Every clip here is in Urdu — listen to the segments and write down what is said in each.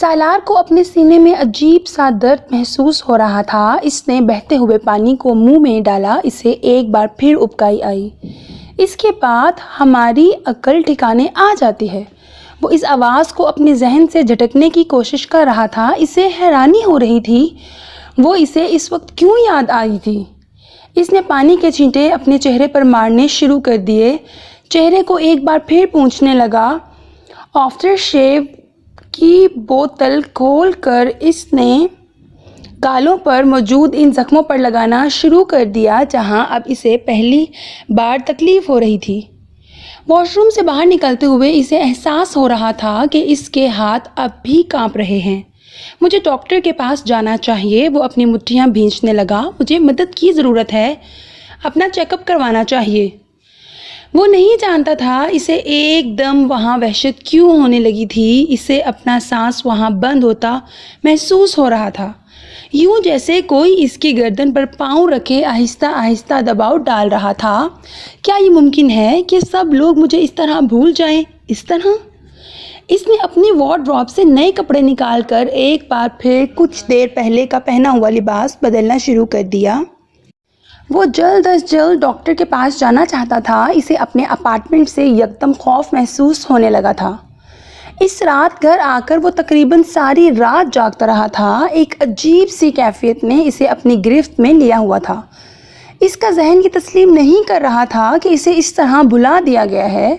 سالار کو اپنے سینے میں عجیب سا درد محسوس ہو رہا تھا۔ اس نے بہتے ہوئے پانی کو منہ میں ڈالا، اسے ایک بار پھر ابکائی آئی۔ اس کے بعد ہماری عقل ٹھکانے آ جاتی ہے۔ وہ اس آواز کو اپنے ذہن سے جھٹکنے کی کوشش کر رہا تھا۔ اسے حیرانی ہو رہی تھی وہ اسے اس وقت کیوں یاد آئی تھی۔ اس نے پانی کے چھینٹے اپنے چہرے پر مارنے شروع کر دیے۔ چہرے کو ایک بار پھر پونچھنے لگا۔ آفٹر شیو کی بوتل کھول کر اس نے گالوں پر موجود ان زخموں پر لگانا شروع کر دیا جہاں اب اسے پہلی بار تکلیف ہو رہی تھی۔ واش روم سے باہر نکلتے ہوئے اسے احساس ہو رہا تھا کہ اس کے ہاتھ اب بھی کانپ رہے ہیں۔ مجھے ڈاکٹر کے پاس جانا چاہیے، وہ اپنی مٹھیاں بھینچنے لگا۔ مجھے مدد کی ضرورت ہے، اپنا چیک اپ کروانا چاہیے۔ وہ نہیں جانتا تھا اسے ایک دم وہاں وحشت کیوں ہونے لگی تھی۔ اسے اپنا سانس وہاں بند ہوتا محسوس ہو رہا تھا، یوں جیسے کوئی اس کی گردن پر پاؤں رکھے آہستہ آہستہ دباؤ ڈال رہا تھا۔ کیا یہ ممکن ہے کہ سب لوگ مجھے اس طرح بھول جائیں؟ اس طرح اس نے اپنی وارڈروب سے نئے کپڑے نکال کر ایک بار پھر کچھ دیر پہلے کا پہنا ہوا لباس بدلنا شروع کر دیا۔ وہ جلد از جلد ڈاکٹر کے پاس جانا چاہتا تھا۔ اسے اپنے اپارٹمنٹ سے یکدم خوف محسوس ہونے لگا تھا۔ اس رات گھر آ کر وہ تقریباً ساری رات جاگتا رہا تھا۔ ایک عجیب سی کیفیت نے اسے اپنی گرفت میں لیا ہوا تھا۔ اس کا ذہن یہ تسلیم نہیں کر رہا تھا کہ اسے اس طرح بھلا دیا گیا ہے۔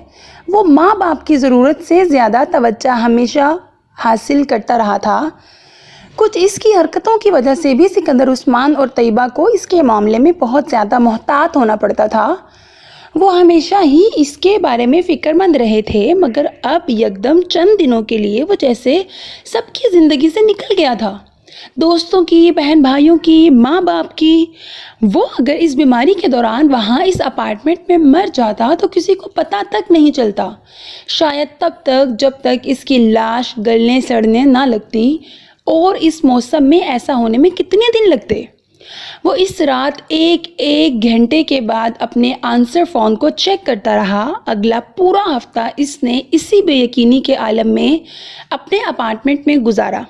وہ ماں باپ کی ضرورت سے زیادہ توجہ ہمیشہ حاصل کرتا رہا تھا۔ کچھ اس کی حرکتوں کی وجہ سے بھی سکندر عثمان اور طیبہ کو اس کے معاملے میں بہت زیادہ محتاط ہونا پڑتا تھا۔ وہ ہمیشہ ہی اس کے بارے میں فکر مند رہے تھے، مگر اب یکدم چند دنوں کے لیے وہ جیسے سب کی زندگی سے نکل گیا تھا، دوستوں کی، بہن بھائیوں کی، ماں باپ کی۔ وہ اگر اس بیماری کے دوران وہاں اس اپارٹمنٹ میں مر جاتا تو کسی کو پتہ تک نہیں چلتا، شاید تب تک جب تک اس کی لاش گلنے سڑنے نہ لگتی، اور اس موسم میں ایسا ہونے میں کتنے دن لگتے۔ وہ اس رات ایک ایک گھنٹے کے بعد اپنے آنسر فون کو چیک کرتا رہا۔ اگلا پورا ہفتہ اس نے اسی بے یقینی کے عالم میں اپنے اپارٹمنٹ میں گزارا۔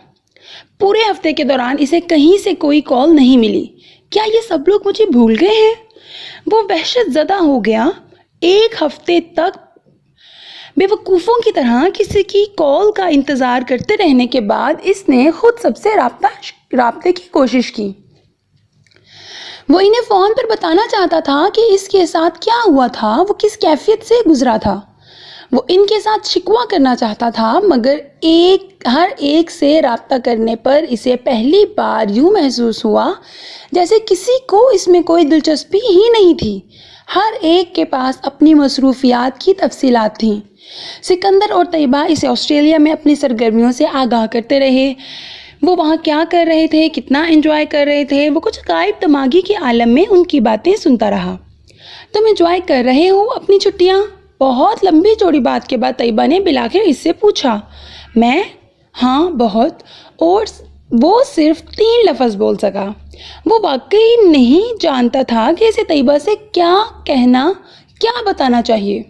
پورے ہفتے کے دوران اسے کہیں سے کوئی کال نہیں ملی۔ کیا یہ سب لوگ مجھے بھول گئے ہیں؟ وہ وحشت زدہ ہو گیا۔ ایک ہفتے تک بے وقوفوں کی طرح کسی کی کال کا انتظار کرتے رہنے کے بعد اس نے خود سب سے رابطے کی کوشش کی۔ وہ انہیں فون پر بتانا چاہتا تھا کہ اس کے ساتھ کیا ہوا تھا، وہ کس کیفیت سے گزرا تھا۔ وہ ان کے ساتھ شکوہ کرنا چاہتا تھا، مگر ہر ایک سے رابطہ کرنے پر اسے پہلی بار یوں محسوس ہوا جیسے کسی کو اس میں کوئی دلچسپی ہی نہیں تھی۔ ہر ایک کے پاس اپنی مصروفیات کی تفصیلات تھیں۔ سکندر اور طیبہ اسے آسٹریلیا میں اپنی سرگرمیوں سے آگاہ کرتے رہے۔ وہ وہاں کیا کر رہے تھے، کتنا انجوائے کر رہے تھے، وہ کچھ غائب دماغی کے عالم میں ان کی باتیں سنتا رہا۔ تم انجوائے کر رہے ہو اپنی چھٹیاں؟ بہت لمبی چوڑی بات کے بعد طیبہ نے بلاخر اس سے پوچھا۔ میں؟ ہاں بہت، اور وہ صرف 3 لفظ بول سکا۔ وہ واقعی نہیں جانتا تھا کہ اسے طیبہ سے کیا کہنا، کیا بتانا چاہیے۔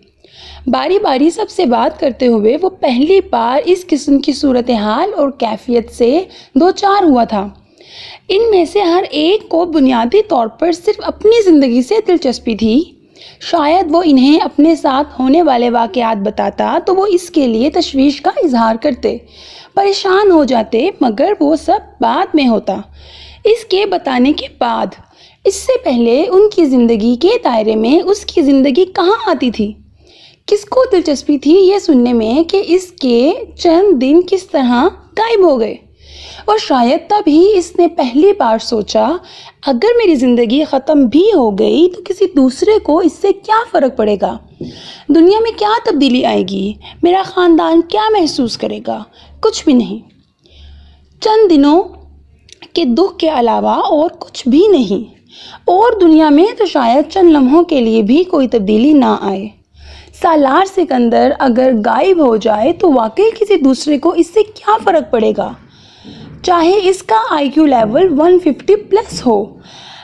باری باری سب سے بات کرتے ہوئے وہ پہلی بار اس قسم کی صورتحال اور کیفیت سے دوچار ہوا تھا۔ ان میں سے ہر ایک کو بنیادی طور پر صرف اپنی زندگی سے دلچسپی تھی۔ شاید وہ انہیں اپنے ساتھ ہونے والے واقعات بتاتا تو وہ اس کے لیے تشویش کا اظہار کرتے، پریشان ہو جاتے، مگر وہ سب بعد میں ہوتا، اس کے بتانے کے بعد۔ اس سے پہلے ان کی زندگی کے دائرے میں اس کی زندگی کہاں آتی تھی؟ کس کو دلچسپی تھی یہ سننے میں کہ اس کے چند دن کس طرح غائب ہو گئے؟ اور شاید تب ہی اس نے پہلی بار سوچا، اگر میری زندگی ختم بھی ہو گئی تو کسی دوسرے کو اس سے کیا فرق پڑے گا؟ دنیا میں کیا تبدیلی آئے گی؟ میرا خاندان کیا محسوس کرے گا؟ کچھ بھی نہیں۔ چند دنوں کے دکھ کے علاوہ اور کچھ بھی نہیں، اور دنیا میں تو شاید چند لمحوں کے لیے بھی کوئی تبدیلی نہ آئے۔ سالار سکندر اگر غائب ہو جائے تو واقعی کسی دوسرے کو اس سے کیا فرق پڑے گا، چاہے اس کا IQ لیول 150 پلس ہو۔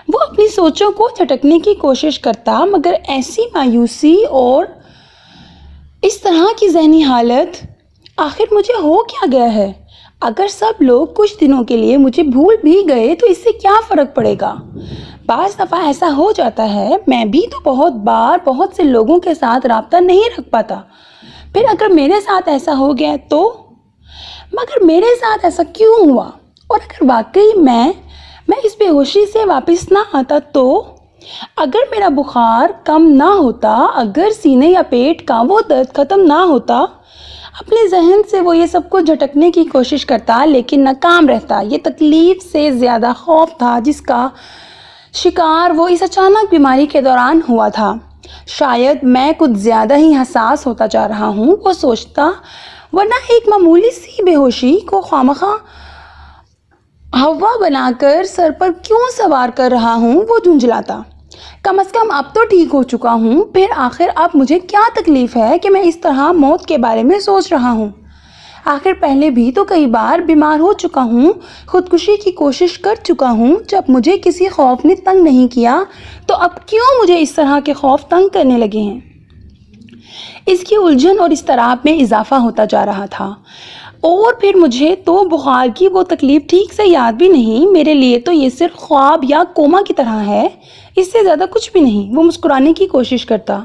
وہ اپنی سوچوں کو جھٹکنے کی کوشش کرتا، مگر ایسی مایوسی اور اس طرح کی ذہنی حالت، آخر مجھے ہو کیا گیا ہے؟ اگر سب لوگ کچھ دنوں کے لیے مجھے بھول بھی گئے تو اس سے کیا فرق پڑے گا؟ بعض دفعہ ایسا ہو جاتا ہے، میں بھی تو بہت بار بہت سے لوگوں کے ساتھ رابطہ نہیں رکھ پاتا، پھر اگر میرے ساتھ ایسا ہو گیا تو؟ مگر میرے ساتھ ایسا کیوں ہوا؟ اور اگر واقعی میں اس بے ہوشی سے واپس نہ آتا تو؟ اگر میرا بخار کم نہ ہوتا، اگر سینے یا پیٹ کا وہ درد ختم نہ ہوتا، اپنے ذہن سے وہ یہ سب کو جھٹکنے کی کوشش کرتا لیکن ناکام رہتا۔ یہ تکلیف سے زیادہ خوف تھا جس کا شکار وہ اس اچانک بیماری کے دوران ہوا تھا۔ شاید میں کچھ زیادہ ہی حساس ہوتا جا رہا ہوں، وہ سوچتا، ورنہ ایک معمولی سی بے ہوشی کو خوامخواہ ہوا بنا کر سر پر کیوں سوار کر رہا ہوں، وہ جھنجھلاتا۔ کم از کم اب تو ٹھیک ہو چکا ہوں، پھر آخر اب مجھے کیا تکلیف ہے کہ میں اس طرح موت کے بارے میں سوچ رہا ہوں؟ آخر پہلے بھی تو کئی بار بیمار ہو چکا ہوں، خودکشی کی کوشش کر چکا ہوں، جب مجھے کسی خوف نے تنگ نہیں کیا تو اب کیوں مجھے اس طرح کے خوف تنگ کرنے لگے ہیں؟ اس کی الجھن اور اضطراب میں اضافہ ہوتا جا رہا تھا، اور پھر مجھے تو بخار کی وہ تکلیف ٹھیک سے یاد بھی نہیں۔ میرے لیے تو یہ صرف خواب یا کوما کی طرح ہے، اس سے زیادہ کچھ بھی نہیں۔ وہ مسکرانے کی کوشش کرتا۔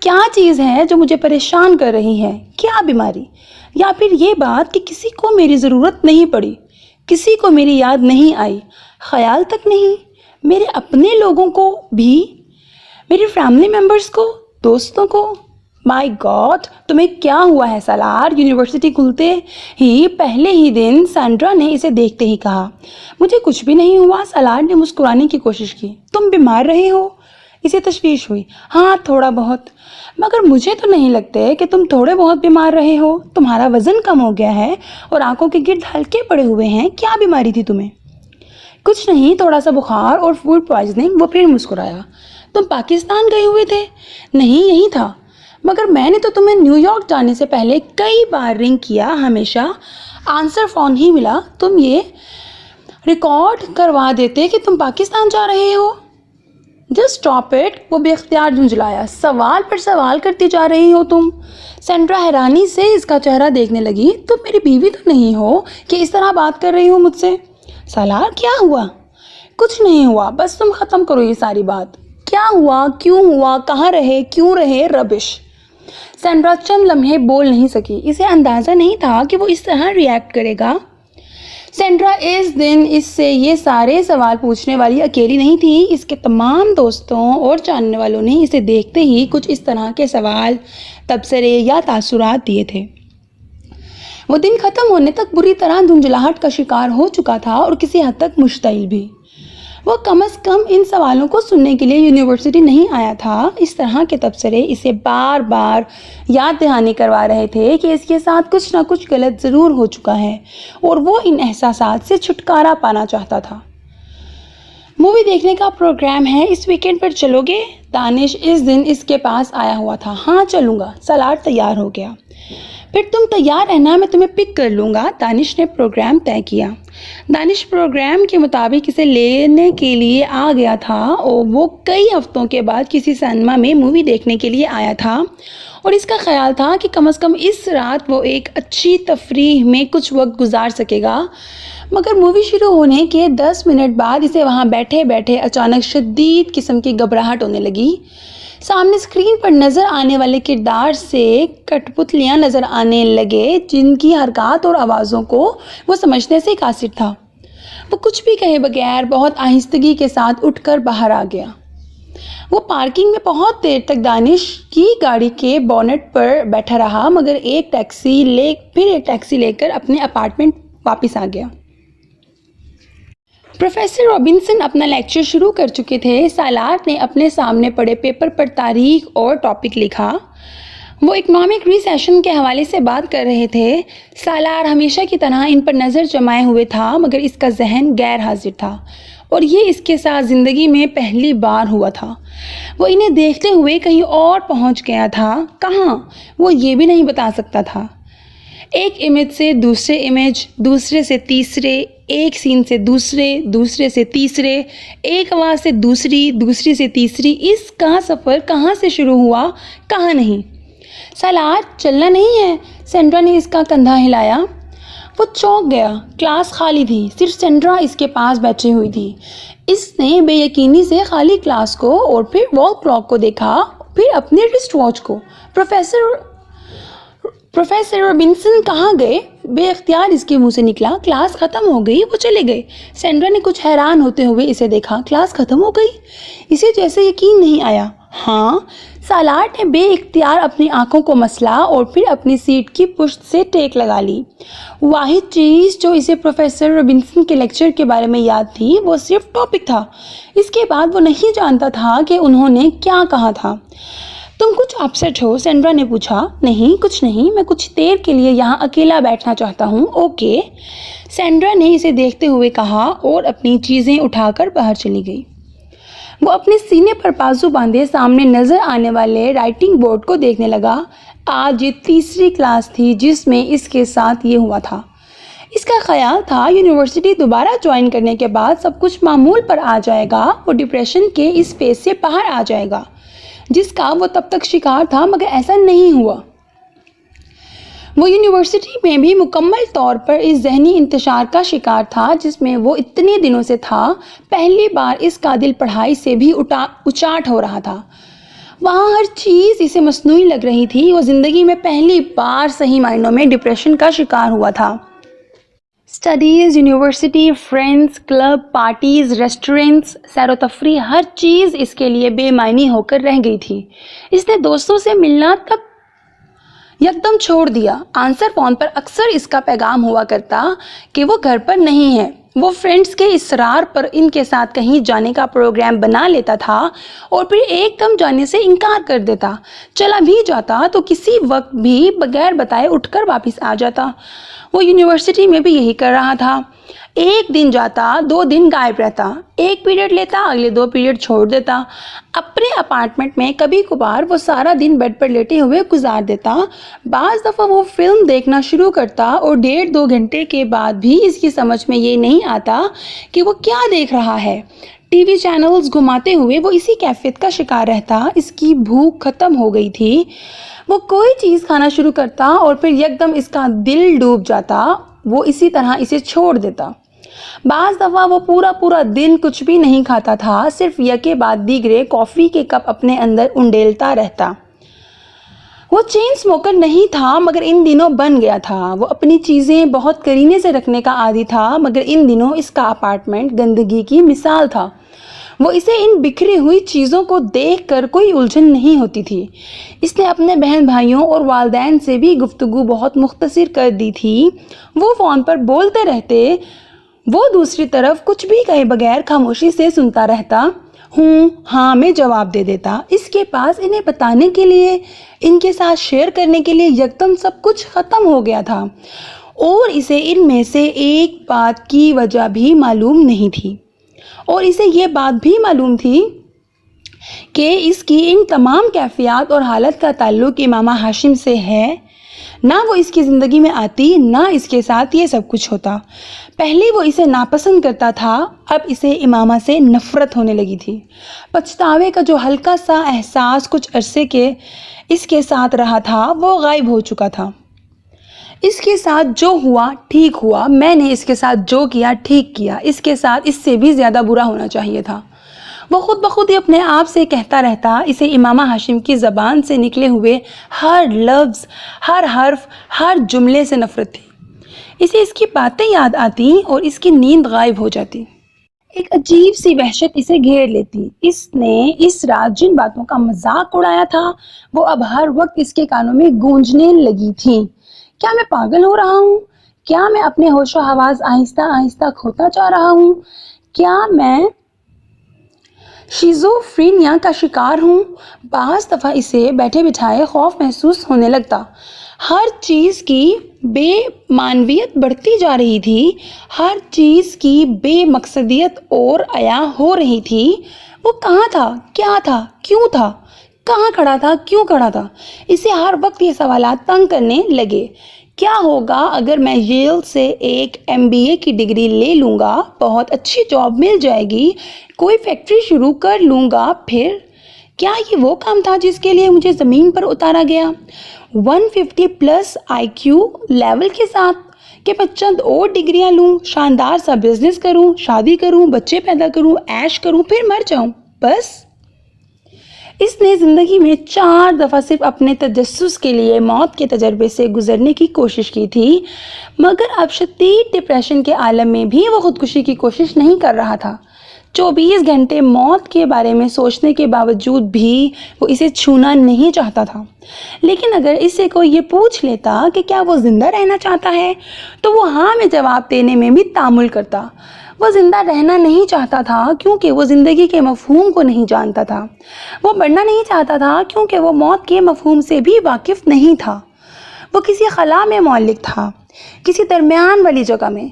کیا چیز ہے جو مجھے پریشان کر رہی ہے؟ کیا بیماری؟ یا پھر یہ بات کہ کسی کو میری ضرورت نہیں پڑی، کسی کو میری یاد نہیں آئی، خیال تک نہیں، میرے اپنے لوگوں کو بھی، میری فیملی ممبرز کو، دوستوں کو۔ مائی گاڈ، تمہیں کیا ہوا ہے سالار؟ یونیورسٹی کھلتے ہی پہلے ہی دن سینڈرا نے اسے دیکھتے ہی کہا۔ مجھے کچھ بھی نہیں ہوا، سالار نے مسکرانے کی کوشش کی۔ تم بیمار رہے ہو؟ اسے تشویش ہوئی۔ ہاں، تھوڑا بہت، مگر مجھے تو نہیں لگتے کہ تم تھوڑے بہت بیمار رہے ہو۔ تمہارا وزن کم ہو گیا ہے اور آنکھوں کے گرد ہلکے پڑے ہوئے ہیں۔ کیا بیماری تھی تمہیں؟ کچھ نہیں، تھوڑا سا بخار اور فوڈ پوائزننگ۔ وہ پھر مسکرایا۔ تم پاکستان گئے ہوئے تھے؟ نہیں، یہی تھا، مگر میں نے تو تمہیں نیو یارک جانے سے پہلے کئی بار رنگ کیا، ہمیشہ آنسر فون ہی ملا۔ تم یہ ریکارڈ کروا دیتے کہ تم پاکستان جا رہے ہو۔ جسٹ اسٹاپ اٹ، وہ بے اختیار جھنجھلایا۔ سوال پر سوال کرتی جا رہی ہو تم۔ سینڈرا حیرانی سے اس کا چہرہ دیکھنے لگی۔ تم میری بیوی تو نہیں ہو کہ اس طرح بات کر رہی ہو مجھ سے؟ سالار، کیا ہوا؟ کچھ نہیں ہوا، بس تم ختم کرو یہ ساری بات۔ کیا ہوا؟ کیوں ہوا؟ کہاں رہے؟ کیوں رہے؟ ربش۔ سینڈرا چند لمحے بول نہیں سکی۔ اسے اندازہ نہیں تھا کہ وہ اس طرح ریئیکٹ کرے گا۔ سینڈرا اس دن اس سے یہ سارے سوال پوچھنے والی اکیلی نہیں تھی۔ اس کے تمام دوستوں اور جاننے والوں نے اسے دیکھتے ہی کچھ اس طرح کے سوال، تبصرے یا تاثرات دیے تھے۔ وہ دن ختم ہونے تک بری طرح دھندلاہٹ کا شکار ہو چکا تھا اور کسی حد تک مشتعل بھی۔ وہ کم از کم ان سوالوں کو سننے کے لیے یونیورسٹی نہیں آیا تھا۔ اس طرح کے تبصرے اسے بار بار یاد دہانی کروا رہے تھے کہ اس کے ساتھ کچھ نہ کچھ غلط ضرور ہو چکا ہے، اور وہ ان احساسات سے چھٹکارا پانا چاہتا تھا۔ مووی دیکھنے کا پروگرام ہے، اس ویکینڈ پر چلو گے؟ دانش اس دن اس کے پاس آیا ہوا تھا۔ ہاں، چلوں گا۔ سالار تیار ہو گیا۔ پھر تم تیار رہنا، میں تمہیں پک کر لوں گا۔ دانش نے پروگرام طے کیا۔ دانش پروگرام کے مطابق اسے لینے کے لیے آ گیا تھا، اور وہ کئی ہفتوں کے بعد کسی سینما میں مووی دیکھنے کے لیے آیا تھا، اور اس کا خیال تھا کہ کم از کم اس رات وہ ایک اچھی تفریح میں کچھ وقت گزار سکے گا۔ مگر مووی شروع ہونے کے 10 منٹ بعد اسے وہاں بیٹھے بیٹھے اچانک شدید قسم کی گھبراہٹ ہونے لگی۔ سامنے اسکرین پر نظر آنے والے کردار سے کٹ پتلیاں نظر آنے لگے، جن کی حرکات اور آوازوں کو وہ سمجھنے سے قاصر تھا۔ وہ کچھ بھی کہے بغیر بہت آہستگی کے ساتھ اٹھ کر باہر آ گیا۔ وہ پارکنگ میں بہت دیر تک دانش کی گاڑی کے بونٹ پر بیٹھا رہا، مگر ایک ٹیکسی لے کر اپنے اپارٹمنٹ واپس آ گیا۔ پروفیسر رابنسن اپنا لیکچر شروع کر چکے تھے۔ سالار نے اپنے سامنے پڑے پیپر پر تاریخ اور ٹاپک لکھا۔ وہ اکنامک ریسیشن کے حوالے سے بات کر رہے تھے۔ سالار ہمیشہ کی طرح ان پر نظر جمائے ہوئے تھا، مگر اس کا ذہن غیر حاضر تھا، اور یہ اس کے ساتھ زندگی میں پہلی بار ہوا تھا۔ وہ انہیں دیکھتے ہوئے کہیں اور پہنچ گیا تھا۔ کہاں، وہ یہ بھی نہیں بتا سکتا تھا۔ ایک امیج سے دوسرے امیج، دوسرے سے تیسرے، ایک سین سے دوسرے، دوسرے سے تیسرے، ایک آواز سے دوسری، دوسری سے تیسری۔ اس کا سفر کہاں سے شروع ہوا، کہاں نہیں؟ سالار، چلنا نہیں ہے؟ سینڈرا نے اس کا کندھا ہلایا۔ وہ چونک گیا. کلاس خالی تھی, صرف سینڈرا اس کے پاس بیٹھی ہوئی تھی. اس نے بے یقینی سے خالی کلاس کو اور پھر وال کلاک کو دیکھا, پھر اپنے رسٹ واچ کو. پروفیسر رابنسن کہاں گئے؟ بے اختیار اس کے منہ سے نکلا. کلاس ختم ہو گئی, وہ چلے گئے. سینڈرا نے کچھ حیران ہوتے ہوئے اسے دیکھا. کلاس ختم ہو گئی؟ اسے جیسے یقین نہیں آیا. ہاں. سالاٹ نے بے اختیار اپنی آنکھوں کو مسلا اور پھر اپنی سیٹ کی پشت سے ٹیک لگا لی. واحد چیز جو اسے پروفیسر رابنسن کے لیکچر کے بارے میں یاد تھی وہ صرف ٹاپک تھا. اس کے بعد وہ نہیں جانتا تھا کہ انہوں نے کیا کہا تھا. تم کچھ اپسیٹ ہو؟ سینڈرا نے پوچھا. نہیں, کچھ نہیں, میں کچھ دیر کے لیے یہاں اکیلا بیٹھنا چاہتا ہوں. اوکے, سینڈرا نے اسے دیکھتے ہوئے کہا اور اپنی چیزیں اٹھا کر باہر چلی گئی. وہ اپنے سینے پر بازو باندھے سامنے نظر آنے والے رائٹنگ بورڈ کو دیکھنے لگا. آج یہ تیسری کلاس تھی جس میں اس کے ساتھ یہ ہوا تھا. اس کا خیال تھا یونیورسٹی دوبارہ جوائن کرنے کے بعد سب کچھ معمول پر آ جائے گا. وہ ڈپریشن کے اس فیز سے باہر آ جائے گا جس کا وہ تب تک شکار تھا, مگر ایسا نہیں ہوا. وہ یونیورسٹی میں بھی مکمل طور پر اس ذہنی انتشار کا شکار تھا جس میں وہ اتنے دنوں سے تھا. پہلی بار اس کا دل پڑھائی سے بھی اچاٹ ہو رہا تھا. وہاں ہر چیز اسے مصنوعی لگ رہی تھی. وہ زندگی میں پہلی بار صحیح معنوں میں ڈپریشن کا شکار ہوا تھا. Studies, university, friends, club, parties, restaurants, سیر و تفریح, ہر چیز اس کے لیے بے معنی ہو کر رہ گئی تھی. اس نے دوستوں سے ملنا تک یکدم چھوڑ دیا. آنسر فون پر اکثر اس کا پیغام ہوا کرتا کہ وہ گھر پر نہیں ہے. وہ فرینڈز کے اصرار پر ان کے ساتھ کہیں جانے کا پروگرام بنا لیتا تھا اور پھر ایک دم جانے سے انکار کر دیتا. چلا بھی جاتا تو کسی وقت بھی بغیر بتائے اٹھ کر واپس آ جاتا. وہ یونیورسٹی میں بھی یہی کر رہا تھا. ایک دن جاتا, 2 دن غائب رہتا, ایک پیریڈ لیتا, اگلے 2 پیریڈ چھوڑ دیتا. اپنے اپارٹمنٹ میں کبھی کبھار وہ سارا دن بیڈ پر لیٹے ہوئے گزار دیتا. بعض دفعہ وہ فلم دیکھنا شروع کرتا اور 1.5-2 گھنٹے کے بعد بھی اس کی سمجھ میں یہ نہیں آتا کہ وہ کیا دیکھ رہا ہے. ٹی وی چینلز گھماتے ہوئے وہ اسی کیفیت کا شکار رہتا. اس کی بھوک ختم ہو گئی تھی. وہ کوئی چیز کھانا شروع کرتا اور پھر یکدم اس کا دل ڈوب جاتا. وہ اسی طرح اسے چھوڑ دیتا. بعض دفعہ وہ پورا دن کچھ بھی نہیں کھاتا تھا, صرف یکے بعد دیگرے کافی کے کپ اپنے اندر انڈیلتا رہتا. وہ چین اسموکر نہیں تھا مگر ان دنوں بن گیا تھا. وہ اپنی چیزیں بہت قرینے سے رکھنے کا عادی تھا مگر ان دنوں اس کا اپارٹمنٹ گندگی کی مثال تھا. وہ اسے ان بکھری ہوئی چیزوں کو دیکھ کر کوئی الجھن نہیں ہوتی تھی. اس نے اپنے بہن بھائیوں اور والدین سے بھی گفتگو بہت مختصر کر دی تھی. وہ فون پر بولتے رہتے, وہ دوسری طرف کچھ بھی کہے بغیر خاموشی سے سنتا رہتا. ہوں ہاں میں جواب دے دیتا. اس کے پاس انہیں بتانے کے لیے, ان کے ساتھ شیئر کرنے کے لیے یکدم سب کچھ ختم ہو گیا تھا اور اسے ان میں سے ایک بات کی وجہ بھی معلوم نہیں تھی. اور اسے یہ بات بھی معلوم تھی کہ اس کی ان تمام کیفیات اور حالت کا تعلق امامہ ہاشم سے ہے. نہ وہ اس کی زندگی میں آتی, نہ اس کے ساتھ یہ سب کچھ ہوتا. پہلے وہ اسے ناپسند کرتا تھا, اب اسے امامہ سے نفرت ہونے لگی تھی. پچھتاوے کا جو ہلکا سا احساس کچھ عرصے کے اس کے ساتھ رہا تھا وہ غائب ہو چکا تھا. اس کے ساتھ جو ہوا ٹھیک ہوا, میں نے اس کے ساتھ جو کیا ٹھیک کیا, اس کے ساتھ اس سے بھی زیادہ برا ہونا چاہیے تھا. وہ خود بخود ہی اپنے آپ سے کہتا رہتا. اسے امامہ ہاشم کی زبان سے نکلے ہوئے ہر لفظ, ہر حرف, ہر جملے سے نفرت تھی. اسے اس کی باتیں یاد آتی اور اس کی نیند غائب ہو جاتی. ایک عجیب سی وحشت اسے گھیر لیتی. اس نے اس رات جن باتوں کا مذاق اڑایا تھا وہ اب ہر وقت اس کے کانوں میں گونجنے لگی تھیں. کیا میں پاگل ہو رہا ہوں؟ کیا میں اپنے ہوش و حواس آہستہ آہستہ کھوتا جا رہا ہوں؟ کیا میں شیزوفرینیا کا شکار ہوں؟ بعض دفعہ اسے بیٹھے بٹھائے خوف محسوس ہونے لگتا. ہر چیز کی بے معنویت بڑھتی جا رہی تھی, ہر چیز کی بے مقصدیت اور عیاں ہو رہی تھی. وہ کہاں تھا, کیا تھا, کیوں تھا, کہاں کھڑا تھا, کیوں کھڑا تھا؟ اسے ہر وقت یہ سوالات تنگ کرنے لگے. کیا ہوگا اگر میں ییل سے ایک MBA کی ڈگری لے لوں گا, بہت اچھی جاب مل جائے گی, کوئی فیکٹری شروع کر لوں گا, پھر کیا یہ وہ کام تھا جس کے لیے مجھے زمین پر اتارا گیا 150+ IQ لیول کے ساتھ؟ کہ میں چند اور ڈگریاں لوں، شاندار سا بزنس کروں، شادی کروں، بچے پیدا کروں، عیش کروں، پھر مر جاؤں، بس۔ اس نے زندگی میں 4 دفعہ صرف اپنے تجسس کے لیے موت کے تجربے سے گزرنے کی کوشش کی تھی، مگر اب شدید ڈپریشن کے عالم میں بھی وہ خودکشی کی کوشش نہیں کر رہا تھا۔ 24 گھنٹے موت کے بارے میں سوچنے کے باوجود بھی وہ اسے چھونا نہیں چاہتا تھا۔ لیکن اگر اس سے کوئی یہ پوچھ لیتا کہ کیا وہ زندہ رہنا چاہتا ہے تو وہ ہاں میں جواب دینے میں بھی تامل کرتا۔ وہ زندہ رہنا نہیں چاہتا تھا کیونکہ وہ زندگی کے مفہوم کو نہیں جانتا تھا۔ وہ مرنا نہیں چاہتا تھا کیونکہ وہ موت کے مفہوم سے بھی واقف نہیں تھا۔ وہ کسی خلا میں معلق تھا، کسی درمیان والی جگہ میں،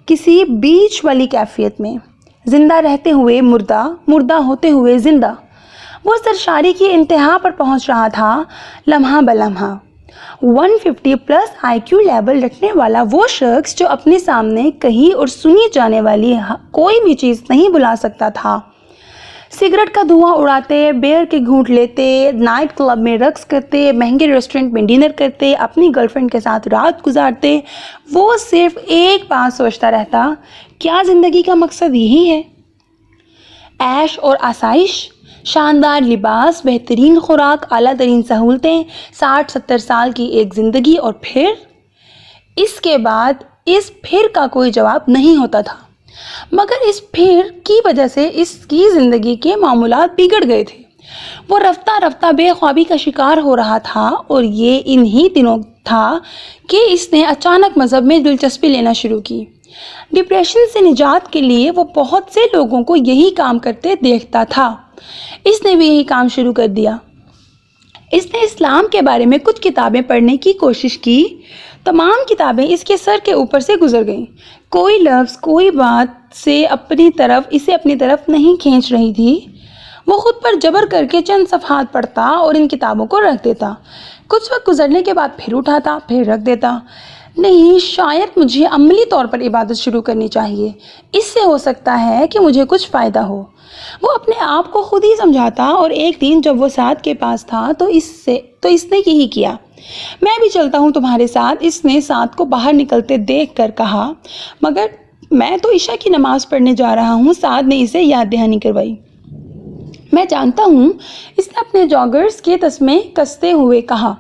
کسی بیچ والی کیفیت میں، زندہ رہتے ہوئے مردہ، مردہ ہوتے ہوئے زندہ۔ وہ سرشاری کی انتہا پر پہنچ رہا تھا، لمحہ بلمحہ۔ 150+ IQ لیول رکھنے والا وہ شخص جو اپنے سامنے کہی اور سنی جانے والی کوئی بھی چیز نہیں بلا سکتا تھا۔ سگریٹ کا دھواں اڑاتے، بیئر کے گھونٹ لیتے، نائٹ کلب میں رقص کرتے، مہنگے ریسٹورنٹ میں ڈنر کرتے، اپنی گرل فرینڈ کے ساتھ رات گزارتے، وہ صرف ایک بات سوچتا رہتا، کیا زندگی کا مقصد یہی ہے؟ عیش اور آسائش، شاندار لباس، بہترین خوراک، اعلیٰ ترین سہولتیں، 60-70 سال کی ایک زندگی، اور پھر اس کے بعد اس پھر کا کوئی جواب نہیں ہوتا تھا، مگر اس پھر کی وجہ سے اس کی زندگی کے معمولات بگڑ گئے تھے۔ وہ رفتہ رفتہ بے خوابی کا شکار ہو رہا تھا، اور یہ انہی دنوں تھا کہ اس نے اچانک مذہب میں دلچسپی لینا شروع کی۔ ڈپریشن سے نجات کے لیے وہ بہت سے لوگوں کو یہی کام کرتے دیکھتا تھا، اس نے بھی یہی کام شروع کر دیا۔ اس نے اسلام کے بارے میں کچھ کتابیں پڑھنے کی کوشش کی، تمام کتابیں اس کے سر کے اوپر سے گزر گئیں، کوئی لفظ، کوئی بات اسے اپنی طرف نہیں کھینچ رہی تھی۔ وہ خود پر جبر کر کے چند صفحات پڑھتا اور ان کتابوں کو رکھ دیتا، کچھ وقت گزرنے کے بعد پھر اٹھاتا، پھر رکھ دیتا۔ نہیں، شاید مجھے عملی طور پر عبادت شروع کرنی چاہیے، اس سے ہو سکتا ہے کہ مجھے کچھ فائدہ ہو۔ وہ اپنے آپ کو خود ہی سمجھاتا، اور ایک دن جب وہ سعد کے پاس تھا تو اس نے یہی کیا۔ میں بھی چلتا ہوں تمہارے ساتھ، اس نے سعد کو باہر نکلتے دیکھ کر کہا، مگر میں تو عشاء کی نماز پڑھنے جا رہا ہوں۔ سعد نے اسے یاد دہانی کروائی۔ میں جانتا ہوں، اس نے اپنے جاگرز کے تسمے کستے ہوئے کہا۔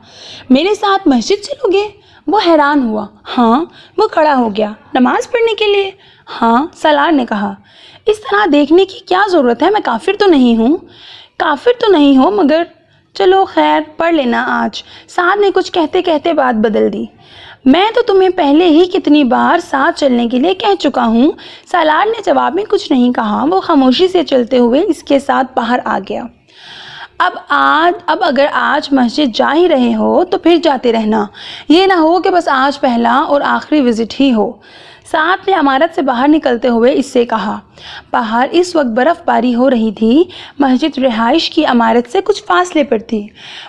میرے ساتھ مسجد چلو گے؟ وہ حیران ہوا۔ ہاں۔ وہ کھڑا ہو گیا۔ نماز پڑھنے کے لیے؟ ہاں، سالار نے کہا۔ اس طرح دیکھنے کی کیا ضرورت ہے؟ میں کافر تو نہیں ہوں۔ کافر تو نہیں ہو، مگر چلو خیر، پڑھ لینا آج۔ سعد نے کچھ کہتے کہتے بات بدل دی۔ میں تو تمہیں پہلے ہی کتنی بار ساتھ چلنے کے لیے کہہ چکا ہوں۔ سالار نے جواب میں کچھ نہیں کہا، وہ خاموشی سے چلتے ہوئے اس کے ساتھ باہر آ گیا۔ اب اگر آج مسجد جا ہی رہے ہو تو پھر جاتے رہنا، یہ نہ ہو کہ بس آج پہلا اور آخری وزٹ ہی ہو۔ سعد نے عمارت سے باہر نکلتے ہوئے اس سے کہا۔ باہر اس وقت برف باری ہو رہی تھی۔ مسجد رہائش کی عمارت سے کچھ فاصلے پر تھی۔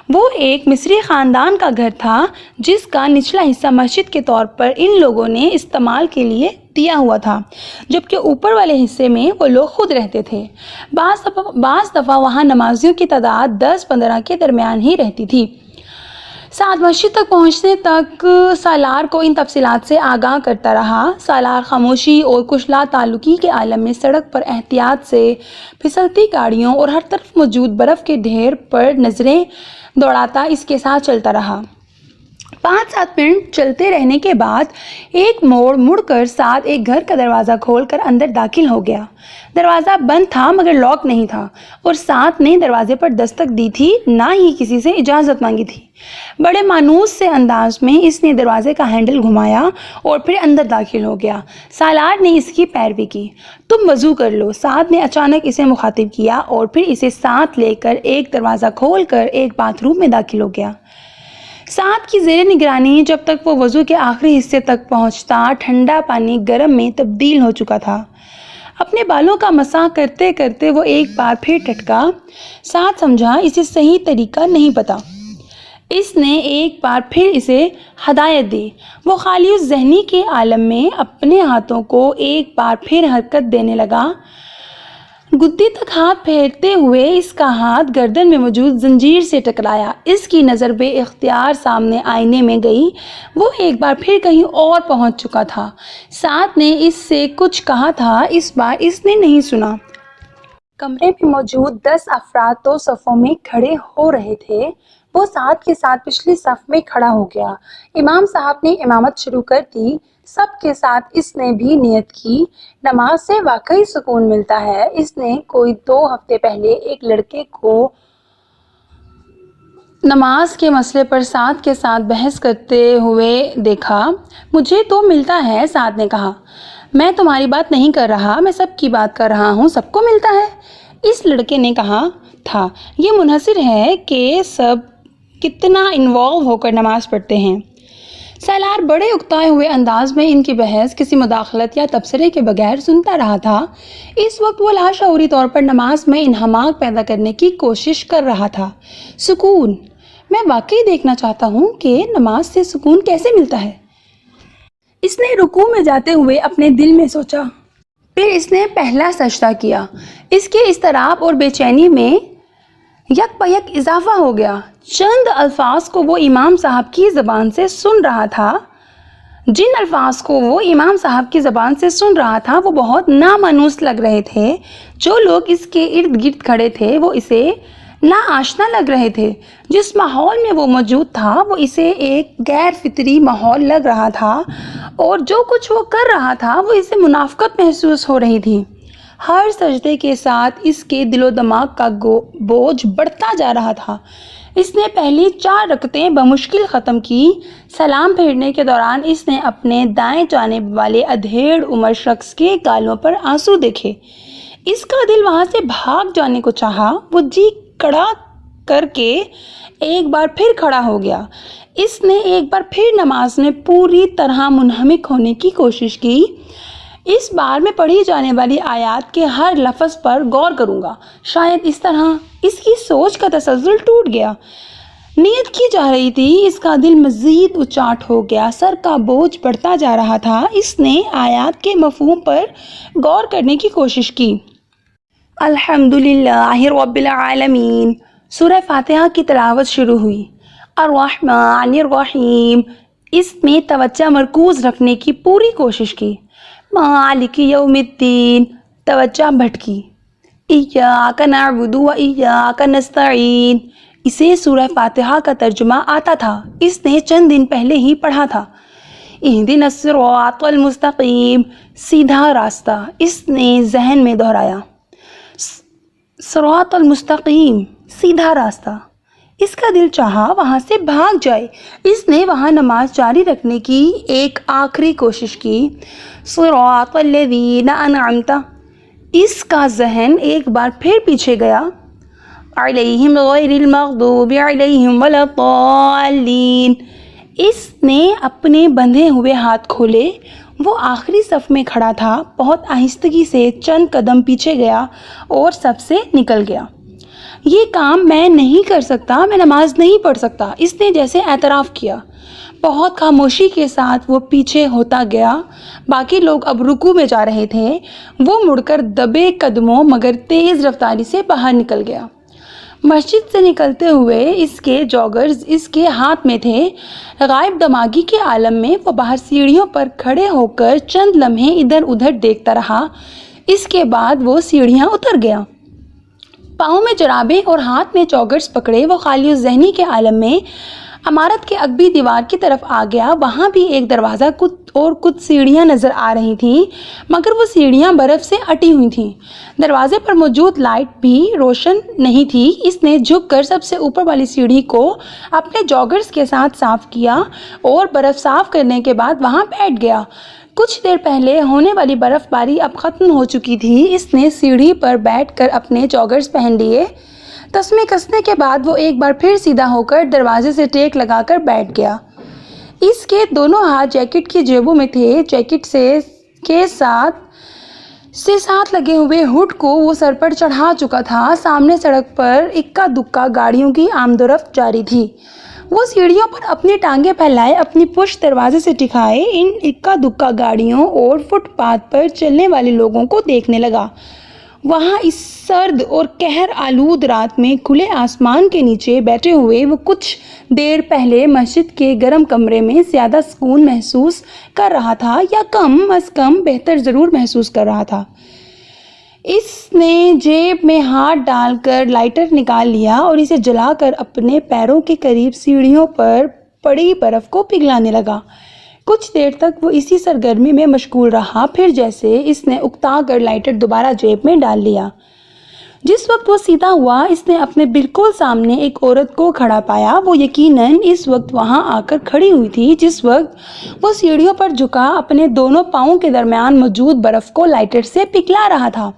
وہ ایک مصری خاندان کا گھر تھا جس کا نچلا حصہ مسجد کے طور پر ان لوگوں نے استعمال کے لیے دیا ہوا تھا، جبکہ اوپر والے حصے میں وہ لوگ خود رہتے تھے۔ بعض دفعہ وہاں نمازیوں کی تعداد 10-15 کے درمیان ہی رہتی تھی۔ سعد مسجد تک پہنچنے تک سالار کو ان تفصیلات سے آگاہ کرتا رہا۔ سالار خاموشی اور کچھ لا تعلقی کے عالم میں سڑک پر احتیاط سے پھسلتی گاڑیوں اور ہر طرف موجود برف کے ڈھیر پر نظریں دوڑاتا اس کے ساتھ چلتا رہا۔ 5-7 منٹ چلتے رہنے کے بعد ایک مڑ کر سعد ایک گھر کا دروازہ کھول کر اندر داخل ہو گیا۔ دروازہ بند تھا مگر لاک نہیں تھا، اور سعد نے دروازے پر دستک دی تھی، نہ ہی کسی سے اجازت مانگی تھی۔ بڑے مانوس سے انداز میں اس نے دروازے کا ہینڈل گھمایا اور پھر اندر داخل ہو گیا۔ سالار نے اس کی پیروی کی۔ تم وضو کر لو، سعد نے اچانک اسے مخاطب کیا، اور پھر اسے ساتھ لے کر ایک دروازہ کھول کر ایک باتھ روم میں داخل ہو گیا۔ سعد کی زیر نگرانی جب تک وہ وضو کے آخری حصے تک پہنچتا، ٹھنڈا پانی گرم میں تبدیل ہو چکا تھا۔ اپنے بالوں کا مسح کرتے کرتے وہ ایک بار پھر ٹھٹکا۔ سعد سمجھا اسے صحیح طریقہ نہیں پتا۔ اس نے ایک بار پھر اسے ہدایت دی۔ وہ خالی ذہنی کے عالم میں اپنے ہاتھوں کو ایک بار پھر حرکت دینے لگا۔ گدی تک ہاتھ پھیرتے ہوئے اس کا ہاتھ گردن میں موجود زنجیر سے ٹکرایا۔ اس کی نظر بے اختیار سامنے آئینے میں گئی۔ وہ ایک بار پھر کہیں اور پہنچ چکا تھا۔ سعد نے اس سے کچھ کہا تھا، اس بار اس نے نہیں سنا۔ کمرے میں موجود 10 افراد تو صفوں میں کھڑے ہو رہے تھے۔ وہ سعد کے ساتھ پچھلی صف میں کھڑا ہو گیا۔ امام صاحب نے امامت شروع کر دی۔ سب کے ساتھ اس نے بھی نیت کی۔ نماز سے واقعی سکون ملتا ہے۔ اس نے کوئی 2 ہفتے پہلے ایک لڑکے کو نماز کے مسئلے پر سعد کے ساتھ بحث کرتے ہوئے دیکھا۔ مجھے تو ملتا ہے، سعد نے کہا۔ میں تمہاری بات نہیں کر رہا، میں سب کی بات کر رہا ہوں۔ سب کو ملتا ہے، اس لڑکے نے کہا تھا۔ یہ منحصر ہے کہ سب کتنا انوالو ہو کر نماز پڑھتے ہیں۔ سالار بڑے اکتائے ہوئے انداز میں ان کی بحث کسی مداخلت یا تبصرے کے بغیر سنتا رہا تھا۔ اس وقت وہ لاشعوری طور پر نماز میں انہماک پیدا کرنے کی کوشش کر رہا تھا۔ سکون، میں واقعی دیکھنا چاہتا ہوں کہ نماز سے سکون کیسے ملتا ہے۔ اس نے رکوع میں جاتے ہوئے اپنے دل میں سوچا۔ پھر اس نے پہلا سجدہ کیا۔ اس کے اضطراب اور بے چینی میں یک بہ یک اضافہ ہو گیا۔ چند الفاظ کو وہ امام صاحب کی زبان سے سن رہا تھا۔ جن الفاظ کو وہ امام صاحب کی زبان سے سن رہا تھا وہ بہت نامانوس لگ رہے تھے۔ جو لوگ اس کے ارد گرد کھڑے تھے وہ اسے ناآشنا لگ رہے تھے۔ جس ماحول میں وہ موجود تھا وہ اسے ایک غیر فطری ماحول لگ رہا تھا، اور جو کچھ وہ کر رہا تھا وہ اسے منافقت محسوس ہو رہی تھی۔ ہر سجدے کے ساتھ اس کے دل و دماغ کا بوجھ بڑھتا جا رہا تھا۔ اس نے پہلی 4 رکعتیں بمشکل ختم کی۔ سلام پھیرنے کے دوران اس نے اپنے دائیں جانب والے ادھیڑ عمر شخص کے گالوں پر آنسو دیکھے۔ اس کا دل وہاں سے بھاگ جانے کو چاہا۔ وہ جی کڑا کر کے ایک بار پھر کھڑا ہو گیا۔ اس نے ایک بار پھر نماز میں پوری طرح منہمک ہونے کی کوشش کی۔ اس بار میں پڑھی جانے والی آیات کے ہر لفظ پر غور کروں گا۔ شاید اس طرح اس کی سوچ کا تسلسل ٹوٹ گیا۔ نیت کی جا رہی تھی، اس کا دل مزید اچاٹ ہو گیا، سر کا بوجھ بڑھتا جا رہا تھا۔ اس نے آیات کے مفہوم پر غور کرنے کی کوشش کی۔ الحمدللہ رب العالمین، سورہ فاتحہ کی تلاوت شروع ہوئی۔ الرحمن الرحیم، اس میں توجہ مرکوز رکھنے کی پوری کوشش کی۔ مالک یوم الدین، توجہ بھٹکی۔ ایاک نعبد و ایاک نستعین، اسے سورہ فاتحہ کا ترجمہ آتا تھا، اس نے چند دن پہلے ہی پڑھا تھا۔ اہدنا الصراط المستقیم، سیدھا راستہ، اس نے ذہن میں دہرایا۔ صراط المستقیم، سیدھا راستہ۔ اس کا دل چاہا وہاں سے بھاگ جائے۔ اس نے وہاں نماز جاری رکھنے کی ایک آخری کوشش کی۔ صراط الذین انعمت، اس کا ذہن ایک بار پھر پیچھے گیا۔ علیہم غیر المغضوب علیہم ولا الضالین، اس نے اپنے بندھے ہوئے ہاتھ کھولے۔ وہ آخری صف میں کھڑا تھا، بہت آہستگی سے چند قدم پیچھے گیا اور سب سے نکل گیا۔ یہ کام میں نہیں کر سکتا، میں نماز نہیں پڑھ سکتا، اس نے جیسے اعتراف کیا۔ بہت خاموشی کے ساتھ وہ پیچھے ہوتا گیا۔ باقی لوگ اب رکوع میں جا رہے تھے۔ وہ مڑ کر دبے قدموں مگر تیز رفتاری سے باہر نکل گیا۔ مسجد سے نکلتے ہوئے اس کے جوگرز اس کے ہاتھ میں تھے۔ غائب دماغی کے عالم میں وہ باہر سیڑھیوں پر کھڑے ہو کر چند لمحے ادھر ادھر دیکھتا رہا۔ اس کے بعد وہ سیڑھیاں اتر گیا۔ پاؤں میں جرابیں اور ہاتھ میں جوگرز پکڑے وہ خالی ذہنی کے عالم میں عمارت کے عقبی دیوار کی طرف آ گیا۔ وہاں بھی ایک دروازہ اور کچھ سیڑھیاں نظر آ رہی تھیں، مگر وہ سیڑھیاں برف سے اٹی ہوئی تھیں۔ دروازے پر موجود لائٹ بھی روشن نہیں تھی۔ اس نے جھک کر سب سے اوپر والی سیڑھی کو اپنے جوگرز کے ساتھ صاف کیا اور برف صاف کرنے کے بعد وہاں بیٹھ گیا۔ کچھ دیر پہلے ہونے والی برف باری اب ختم ہو چکی تھی۔ اس نے سیڑھی پر بیٹھ کر اپنے جوگرز پہن لیے۔ تسمے کسنے کے بعد وہ ایک بار پھر سیدھا ہو کر دروازے سے ٹیک لگا کر بیٹھ گیا۔ اس کے دونوں ہاتھ جیکٹ کی جیبوں میں تھے۔ جیکٹ کے ساتھ لگے ہوئے ہڈ کو وہ سر پر چڑھا چکا تھا۔ سامنے سڑک پر اکا دکا گاڑیوں کی آمد و رفت جاری تھی۔ وہ سیڑھیوں پر اپنی ٹانگیں پھیلائے اپنی پشت دروازے سے ٹکائے ان اکا دکا گاڑیوں اور فٹ پاتھ پر چلنے والے لوگوں کو دیکھنے لگا۔ وہاں اس سرد اور قہر آلود رات میں کھلے آسمان کے نیچے بیٹھے ہوئے وہ کچھ دیر پہلے مسجد کے گرم کمرے میں زیادہ سکون محسوس کر رہا تھا، یا کم از کم بہتر ضرور محسوس کر رہا تھا۔ اس نے جیب میں ہاتھ ڈال کر لائٹر نکال لیا اور اسے جلا کر اپنے پیروں کے قریب سیڑھیوں پر پڑی برف کو پگھلانے لگا۔ کچھ دیر تک وہ اسی سرگرمی میں مشغول رہا، پھر جیسے اس نے اکتا کر لائٹر دوبارہ جیب میں ڈال لیا۔ جس وقت وہ سیدھا ہوا، اس نے اپنے بالکل سامنے ایک عورت کو کھڑا پایا۔ وہ یقیناً اس وقت وہاں آ کر کھڑی ہوئی تھی جس وقت وہ سیڑھیوں پر جھکا اپنے دونوں پاؤں کے درمیان موجود برف کو لائٹر سے پگھلا رہا تھا۔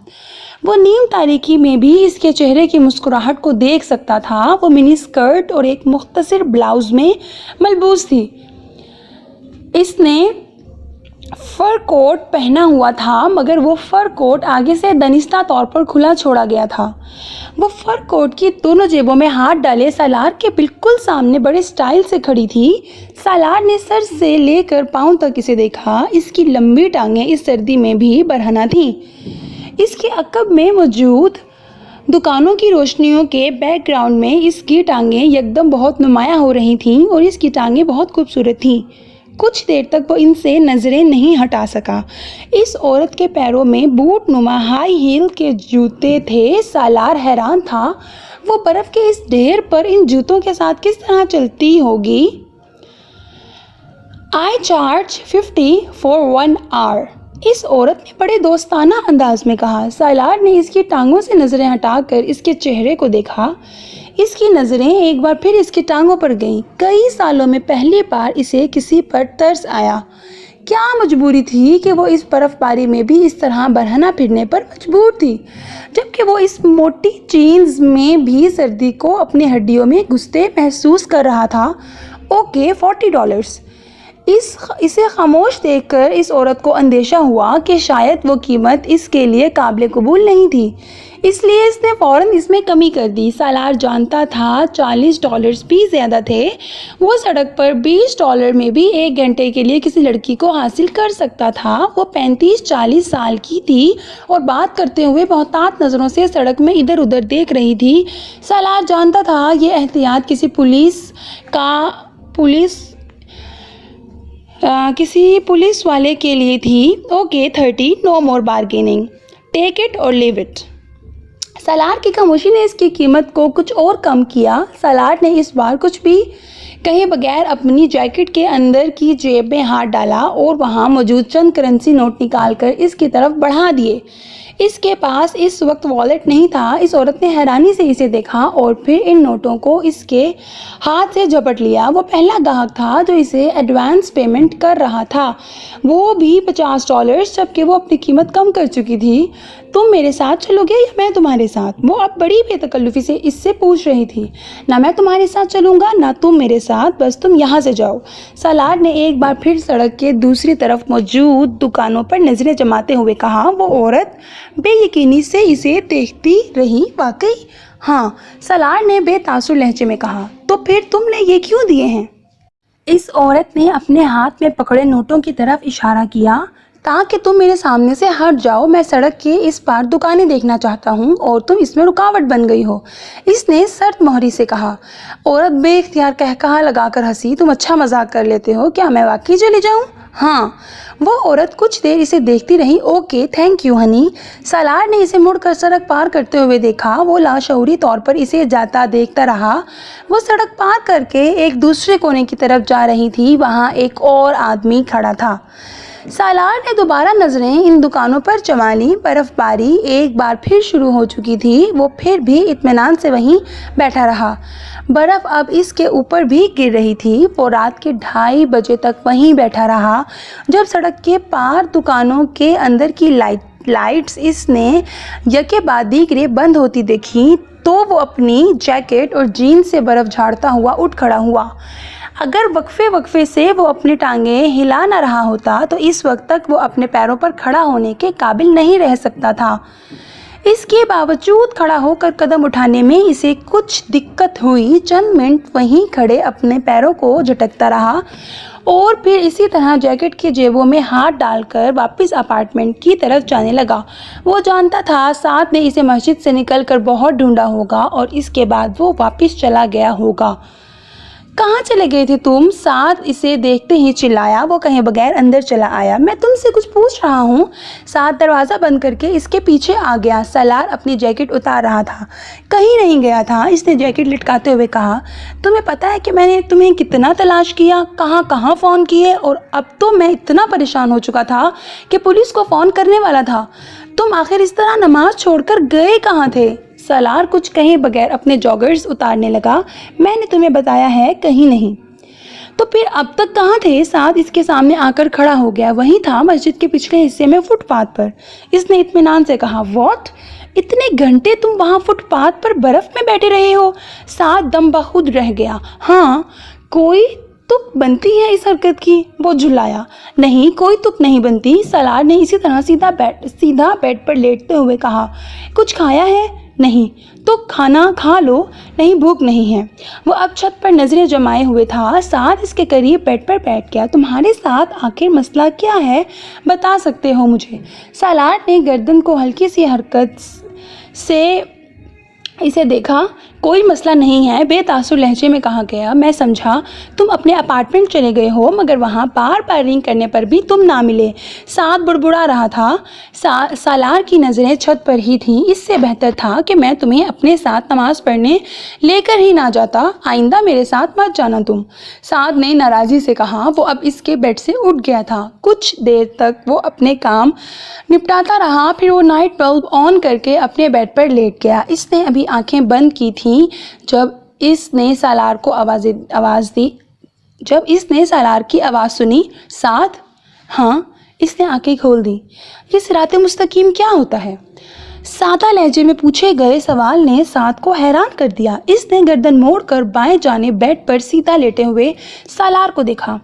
وہ نیم تاریکی میں بھی اس کے چہرے کی مسکراہٹ کو دیکھ سکتا تھا۔ وہ منی اسکرٹ اور ایک مختصر بلاؤز میں ملبوس تھی۔ اس نے فر کوٹ پہنا ہوا تھا، مگر وہ فر کوٹ آگے سے دانستہ طور پر کھلا چھوڑا گیا تھا۔ وہ فر کوٹ کی دونوں جیبوں میں ہاتھ ڈالے سالار کے بالکل سامنے بڑے سٹائل سے کھڑی تھی۔ سالار نے سر سے لے کر پاؤں تک اسے دیکھا۔ اس کی لمبی ٹانگیں اس سردی میں بھی برہنہ تھیں۔ اس کے عقب میں موجود دکانوں کی روشنیوں کے بیک گراؤنڈ میں اس کی ٹانگیں یکدم بہت نمایاں ہو رہی تھیں اور اس کی ٹانگیں بہت خوبصورت تھیں۔ کچھ دیر تک وہ ان سے نظریں نہیں ہٹا سکا۔ اس عورت کے پیروں میں بوٹ نما ہائی ہیل کے جوتے تھے۔ سالار حیران تھا، وہ برف کے اس ڈھیر پر ان جوتوں کے ساتھ کس طرح چلتی ہوگی۔ I charge $50 for 1 hour، اس عورت نے بڑے دوستانہ انداز میں کہا۔ سالار نے اس کی ٹانگوں سے نظریں ہٹا کر اس کے چہرے کو دیکھا۔ اس کی نظریں ایک بار پھر اس کی ٹانگوں پر گئیں۔ کئی سالوں میں پہلی بار اسے کسی پر ترس آیا۔ کیا مجبوری تھی کہ وہ اس برف باری میں بھی اس طرح برہنہ پھرنے پر مجبور تھی، جبکہ وہ اس موٹی جینز میں بھی سردی کو اپنی ہڈیوں میں گھستے محسوس کر رہا تھا۔ اوکے، $40۔ اسے خاموش دیکھ کر اس عورت کو اندیشہ ہوا کہ شاید وہ قیمت اس کے لیے قابل قبول نہیں تھی، اس لیے اس نے فوراً اس میں کمی کر دی۔ سالار جانتا تھا $40 بھی زیادہ تھے۔ وہ سڑک پر $20 میں بھی 1 گھنٹے کے لیے کسی لڑکی کو حاصل کر سکتا تھا۔ وہ 35-40 سال کی تھی اور بات کرتے ہوئے محتاط نظروں سے سڑک میں ادھر ادھر دیکھ رہی تھی۔ سالار جانتا تھا یہ احتیاط کسی پولیس والے کے لیے تھی۔ Okay, 30، no more bargaining, take it or leave it. سالار کی خاموشی نے اس کی قیمت کو کچھ اور کم کیا۔ سالار نے اس بار کچھ بھی کہے بغیر اپنی جیکٹ کے اندر کی جیب میں ہاتھ ڈالا اور وہاں موجود چند کرنسی نوٹ نکال کر اس کی طرف بڑھا دیے۔ اس کے پاس اس وقت والیٹ نہیں تھا۔ اس عورت نے حیرانی سے اسے دیکھا اور پھر ان نوٹوں کو اس کے ہاتھ سے جھپٹ لیا۔ وہ پہلا گاہک تھا جو اسے ایڈوانس پیمنٹ کر رہا تھا، وہ بھی $50، جبکہ وہ اپنی قیمت کم کر چکی تھی۔ تم میرے ساتھ چلو گے یا میں تمہارے ساتھ؟ وہ اب بڑی بے تکلفی سے اس سے پوچھ رہی تھی۔ نہ میں تمہارے ساتھ چلوں گا نہ تم میرے ساتھ، بس تم یہاں سے جاؤ۔ سالار نے ایک بار پھر سڑک کے دوسری طرف موجود دکانوں پر نظریں جماتے ہوئے کہا۔ وہ عورت بے یقینی سے اسے دیکھتی رہی۔ واقعی؟ ہاں، سالار نے بے تاثر لہجے میں کہا۔ تو پھر تم نے یہ کیوں دیے ہیں؟ اس عورت نے اپنے ہاتھ میں پکڑے نوٹوں کی طرف اشارہ کیا۔ تاکہ تم میرے سامنے سے ہٹ جاؤ۔ میں سڑک کے اس پار دکانیں دیکھنا چاہتا ہوں اور تم اس میں رکاوٹ بن گئی ہو، اس نے سرد مہری سے کہا۔ عورت بے اختیار قہقہا لگا کر ہنسی۔ تم اچھا مذاق کر لیتے ہو، کیا میں واقعی چلی جاؤں؟ ہاں۔ وہ عورت کچھ دیر اسے دیکھتی رہی۔ Okay, thank you honey. Salar نے اسے مڑ کر سڑک پار کرتے ہوئے دیکھا۔ وہ لاشعوری طور پر اسے جاتا دیکھتا رہا۔ وہ سڑک پار کر کے ایک دوسرے کونے کی طرف جا رہی تھی۔ وہاں ایک اور آدمی کھڑا تھا۔ سالار نے دوبارہ نظریں ان دکانوں پر جما لیں۔ برف باری ایک بار پھر شروع ہو چکی تھی۔ وہ پھر بھی اطمینان سے وہیں بیٹھا رہا۔ برف اب اس کے اوپر بھی گر رہی تھی۔ وہ رات کے 2:30 بجے تک وہیں بیٹھا رہا۔ جب سڑک کے پار دکانوں کے اندر کی لائٹس اس نے یکے بعد دیگرے بند ہوتی دیکھی تو وہ اپنی جیکٹ اور جینز سے برف جھاڑتا ہوا اٹھ کھڑا ہوا۔ اگر وقفے سے وہ اپنی ٹانگیں ہلا نہ رہا ہوتا تو اس وقت تک وہ اپنے پیروں پر کھڑا ہونے کے قابل نہیں رہ سکتا تھا۔ اس کے باوجود کھڑا ہو کر قدم اٹھانے میں اسے کچھ دقت ہوئی۔ چند منٹ وہیں کھڑے اپنے پیروں کو جھٹکتا رہا اور پھر اسی طرح جیکٹ کی جیبوں میں ہاتھ ڈال کر واپس اپارٹمنٹ کی طرف جانے لگا۔ وہ جانتا تھا سعد نے اسے مسجد سے نکل کر بہت ڈھونڈا ہوگا اور اس کے بعد وہ واپس چلا گیا ہوگا۔ کہاں چلے گئے تھے تم؟ سعد اسے دیکھتے ہی چلایا۔ وہ کہے بغیر اندر چلا آیا۔ میں تم سے کچھ پوچھ رہا ہوں۔ سعد دروازہ بند کر کے اس کے پیچھے آ گیا۔ سالار اپنی جیکٹ اتار رہا تھا۔ کہیں نہیں گیا تھا، اس نے جیکٹ لٹکاتے ہوئے کہا۔ تمہیں پتا ہے کہ میں نے تمہیں کتنا تلاش کیا، کہاں کہاں فون کیے، اور اب تو میں اتنا پریشان ہو چکا تھا کہ پولیس کو فون کرنے والا تھا۔ تم آخر اس طرح نماز چھوڑ کر گئے کہاں تھے؟ سالار کچھ کہے بغیر اپنے جاگرز اتارنے لگا۔ میں نے تمہیں بتایا ہے کہیں نہیں۔ تو پھر اب تک کہاں تھے؟ سعد اس کے سامنے آ کر کھڑا ہو گیا۔ وہیں تھا، مسجد کے پچھلے حصے میں فٹ پاتھ پر۔ اس نے اطمینان سے کہا۔ واٹ؟ اتنے گھنٹے تم وہاں فٹ پاتھ پر برف میں بیٹھے رہے ہو؟ سعد دم بخود رہ گیا۔ ہاں، کوئی تک بنتی ہے اس حرکت کی؟ وہ جھلایا۔ نہیں، کوئی تک نہیں بنتی۔ سالار نے اسی طرح سیدھا بیڈ پر لیٹتے ہوئے کہا۔ کچھ کھایا ہے؟ نہیں۔ تو کھانا کھا لو۔ نہیں، بھوک نہیں ہے۔ وہ اب چھت پر نظریں جمائے ہوئے تھا۔ سعد اس کے قریب بیڈ پر بیٹھ گیا۔ تمہارے ساتھ آخر مسئلہ کیا ہے؟ بتا سکتے ہو مجھے؟ سالار نے گردن کو ہلکی سی حرکت سے اسے دیکھا۔ کوئی مسئلہ نہیں ہے، بے تاثر لہجے میں کہا گیا۔ میں سمجھا تم اپنے اپارٹمنٹ چلے گئے ہو، مگر وہاں بار بار رنگ کرنے پر بھی تم نہ ملے۔ سعد بڑبڑا رہا تھا۔ سالار کی نظریں چھت پر ہی تھیں۔ اس سے بہتر تھا کہ میں تمہیں اپنے ساتھ نماز پڑھنے لے کر ہی نہ جاتا۔ آئندہ میرے ساتھ مت جانا تم۔ سعد نے ناراضی سے کہا۔ وہ اب اس کے بیڈ سے اٹھ گیا تھا۔ کچھ دیر تک وہ اپنے کام نپٹاتا رہا، پھر وہ نائٹ بلب آن کر کے اپنے بیڈ پر لیٹ گیا۔ اس نے ابھی آنکھیں بند کی تھیں جب اس نے سالار کو آواز دی۔ جب اس نے سالار کی آواز سنی۔ سعد؟ ہاں؟ اس نے آنکھیں کھول دی۔ یہ صراط مستقیم کیا ہوتا ہے؟ سادہ لہجے میں پوچھے گئے سوال نے سعد کو حیران کر دیا۔ اس نے گردن موڑ کر بائیں جانب بیڈ پر سیدھا لیٹے ہوئے سالار کو دیکھا۔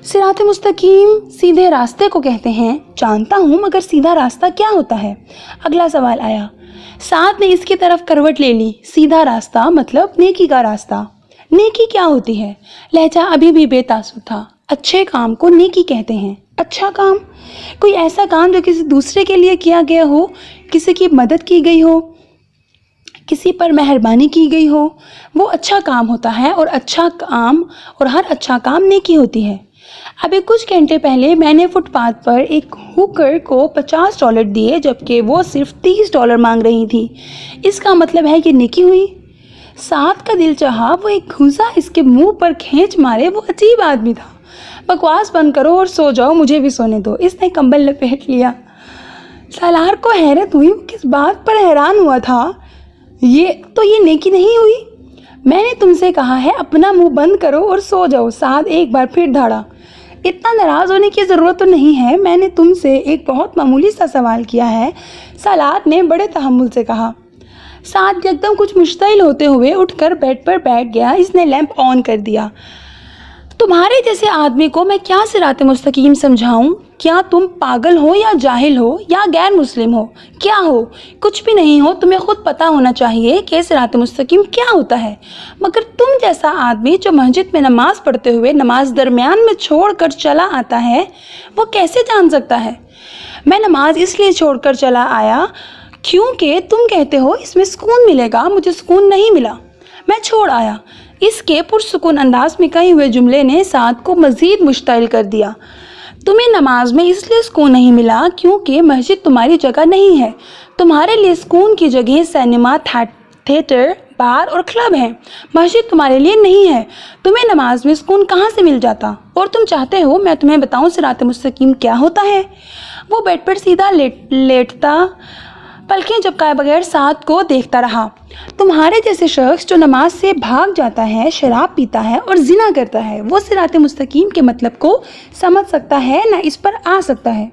صراط مستقیم سیدھے راستے کو کہتے ہیں۔ جانتا ہوں، مگر سیدھا راستہ کیا ہوتا ہے؟ اگلا سوال آیا۔ سعد نے اس کی طرف کروٹ لے لی۔ سیدھا راستہ مطلب نیکی کا راستہ۔ نیکی کیا ہوتی ہے؟ لہجہ ابھی بھی بے تاثر تھا۔ اچھے کام کو نیکی کہتے ہیں۔ اچھا کام؟ کوئی ایسا کام جو کسی دوسرے کے لیے کیا گیا ہو، کسی کی مدد کی گئی ہو، کسی پر مہربانی کی گئی ہو، وہ اچھا کام ہوتا ہے، اور ہر اچھا کام نیکی ہوتی ہے۔ ابھی کچھ گھنٹے پہلے میں نے فٹ پاتھ پر ایک ہوکر کو $50 دیے، جبکہ وہ صرف $30 مانگ رہی تھی۔ اس کا مطلب ہے کہ نیکی ہوئی؟ سعد کا دل چاہا وہ ایک گھوسا اس کے منہ پر کھینچ مارے۔ وہ عجیب آدمی تھا۔ بکواس بند کرو اور سو جاؤ، مجھے بھی سونے دو۔ اس نے کمبل لپیٹ لیا۔ سالار کو حیرت ہوئی۔ وہ کس بات پر حیران ہوا تھا؟ یہ نیکی نہیں ہوئی؟ میں نے تم سے کہا ہے اپنا منہ بند کرو اور سو جاؤ۔ سعد ایک بار پھر دھاڑا۔ اتنا ناراض ہونے کی ضرورت تو نہیں ہے، میں نے تم سے ایک بہت معمولی سا سوال کیا ہے، سالار نے بڑے تحمل سے کہا۔ سعد یکدم کچھ مشتعل ہوتے ہوئے اٹھ کر بیڈ پر بیٹھ گیا۔ اس نے لیمپ آن کر دیا۔ تمہارے جیسے آدمی کو میں کیا صراط مستقیم سمجھاؤں؟ کیا تم پاگل ہو یا جاہل ہو یا غیر مسلم ہو؟ کیا ہو؟ کچھ بھی نہیں ہو۔ تمہیں خود پتا ہونا چاہیے کہ صراط مستقیم کیا ہوتا ہے، مگر تم جیسا آدمی جو مسجد میں نماز پڑھتے ہوئے نماز درمیان میں چھوڑ کر چلا آتا ہے، وہ کیسے جان سکتا ہے؟ میں نماز اس لیے چھوڑ کر چلا آیا کیونکہ تم کہتے ہو اس میں سکون ملے گا، مجھے سکون نہیں ملا، میں چھوڑ آیا۔ اس کے پرسکون انداز میں کہے ہوئے جملے نے سعد کو مزید مشتعل کر دیا۔ تمہیں نماز میں اس لیے سکون نہیں ملا کیونکہ مسجد تمہاری جگہ نہیں ہے۔ تمہارے لیے سکون کی جگہ سینما، تھیٹر، بار اور کلب ہیں۔ مسجد تمہارے لیے نہیں ہے۔ تمہیں نماز میں سکون کہاں سے مل جاتا؟ اور تم چاہتے ہو میں تمہیں بتاؤں صراط مستقیم کیا ہوتا ہے؟ وہ بیڈ پر سیدھا لیٹتا پلکیں جھپکائے بغیر سعد کو دیکھتا رہا۔ تمہارے جیسے شخص جو نماز سے بھاگ جاتا ہے، شراب پیتا ہے اور زنا کرتا ہے، وہ صراط مستقیم کے مطلب کو سمجھ سکتا ہے، نہ اس پر آ سکتا ہے۔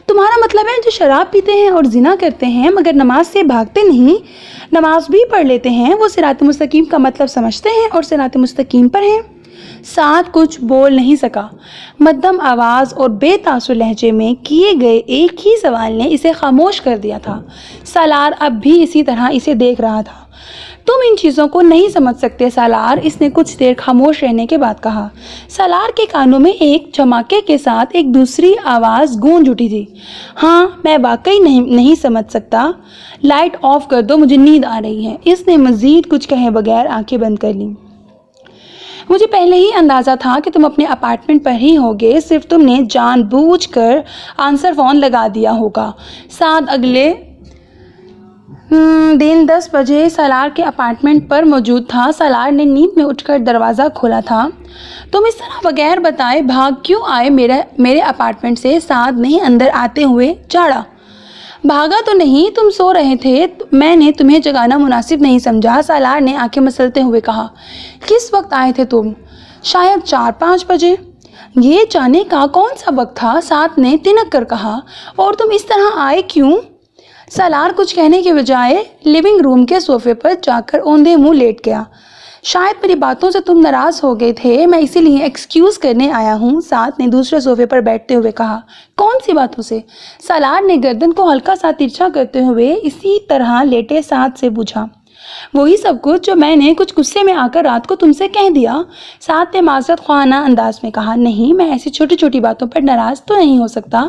تمہارا مطلب ہے جو شراب پیتے ہیں اور زنا کرتے ہیں مگر نماز سے بھاگتے نہیں، نماز بھی پڑھ لیتے ہیں، وہ صراط مستقیم کا مطلب سمجھتے ہیں اور صراط مستقیم پر ہیں۔ سعد کچھ بول نہیں سکا۔ مدھم آواز اور بے تاثر لہجے میں کیے گئے ایک ہی سوال نے اسے خاموش کر دیا تھا۔ سالار اب بھی اسی طرح اسے دیکھ رہا تھا۔ تم ان چیزوں کو نہیں سمجھ سکتے سالار، اس نے کچھ دیر خاموش رہنے کے بعد کہا۔ سالار کے کانوں میں ایک چماکے کے ساتھ ایک دوسری آواز گونج اٹھی تھی۔ ہاں، میں واقعی نہیں سمجھ سکتا۔ لائٹ آف کر دو، مجھے نیند آ رہی ہے۔ اس نے مزید کچھ کہے بغیر آنکھیں بند کر لیں۔ مجھے پہلے ہی اندازہ تھا کہ تم اپنے اپارٹمنٹ پر ہی ہوگے، صرف تم نے جان بوجھ کر آنسر فون لگا دیا ہوگا۔ سعد اگلے دن 10 بجے سالار کے اپارٹمنٹ پر موجود تھا۔ سالار نے نیند میں اٹھ کر دروازہ کھولا تھا۔ تم اس طرح بغیر بتائے بھاگ کیوں آئے میرے اپارٹمنٹ سے؟ سعد نے اندر آتے ہوئے جھاڑا۔ بھاگا تو نہیں، تم سو رہے تھے، میں نے تمہیں جگانا مناسب نہیں سمجھا، سالار نے آنکھیں مسلتے ہوئے کہا۔ کس وقت آئے تھے تم؟ شاید 4-5 بجے۔ یہ جانے کا کون سا وقت تھا؟ سعد نے تنک کر کہا۔ اور تم اس طرح آئے کیوں؟ سالار کچھ کہنے کے بجائے لیونگ روم کے صوفے پر جا کر اوندھے منہ لیٹ گیا۔ شاید میری باتوں سے تم ناراض ہو گئے تھے، میں اسی لیے ایکسکیوز کرنے آیا ہوں، سعد نے دوسرے صوفے پر بیٹھتے ہوئے کہا۔ کون سی باتوں سے؟ سالار نے گردن کو ہلکا سا ترچھا کرتے ہوئے اسی طرح لیٹے سعد سے پوچھا۔ وہی سب کچھ جو میں نے کچھ غصے میں آ کر رات کو تم سے کہہ دیا، سعد نے معذرت خواہانہ انداز میں کہا۔ نہیں، میں ایسی چھوٹی چھوٹی باتوں پر ناراض تو نہیں ہو سکتا۔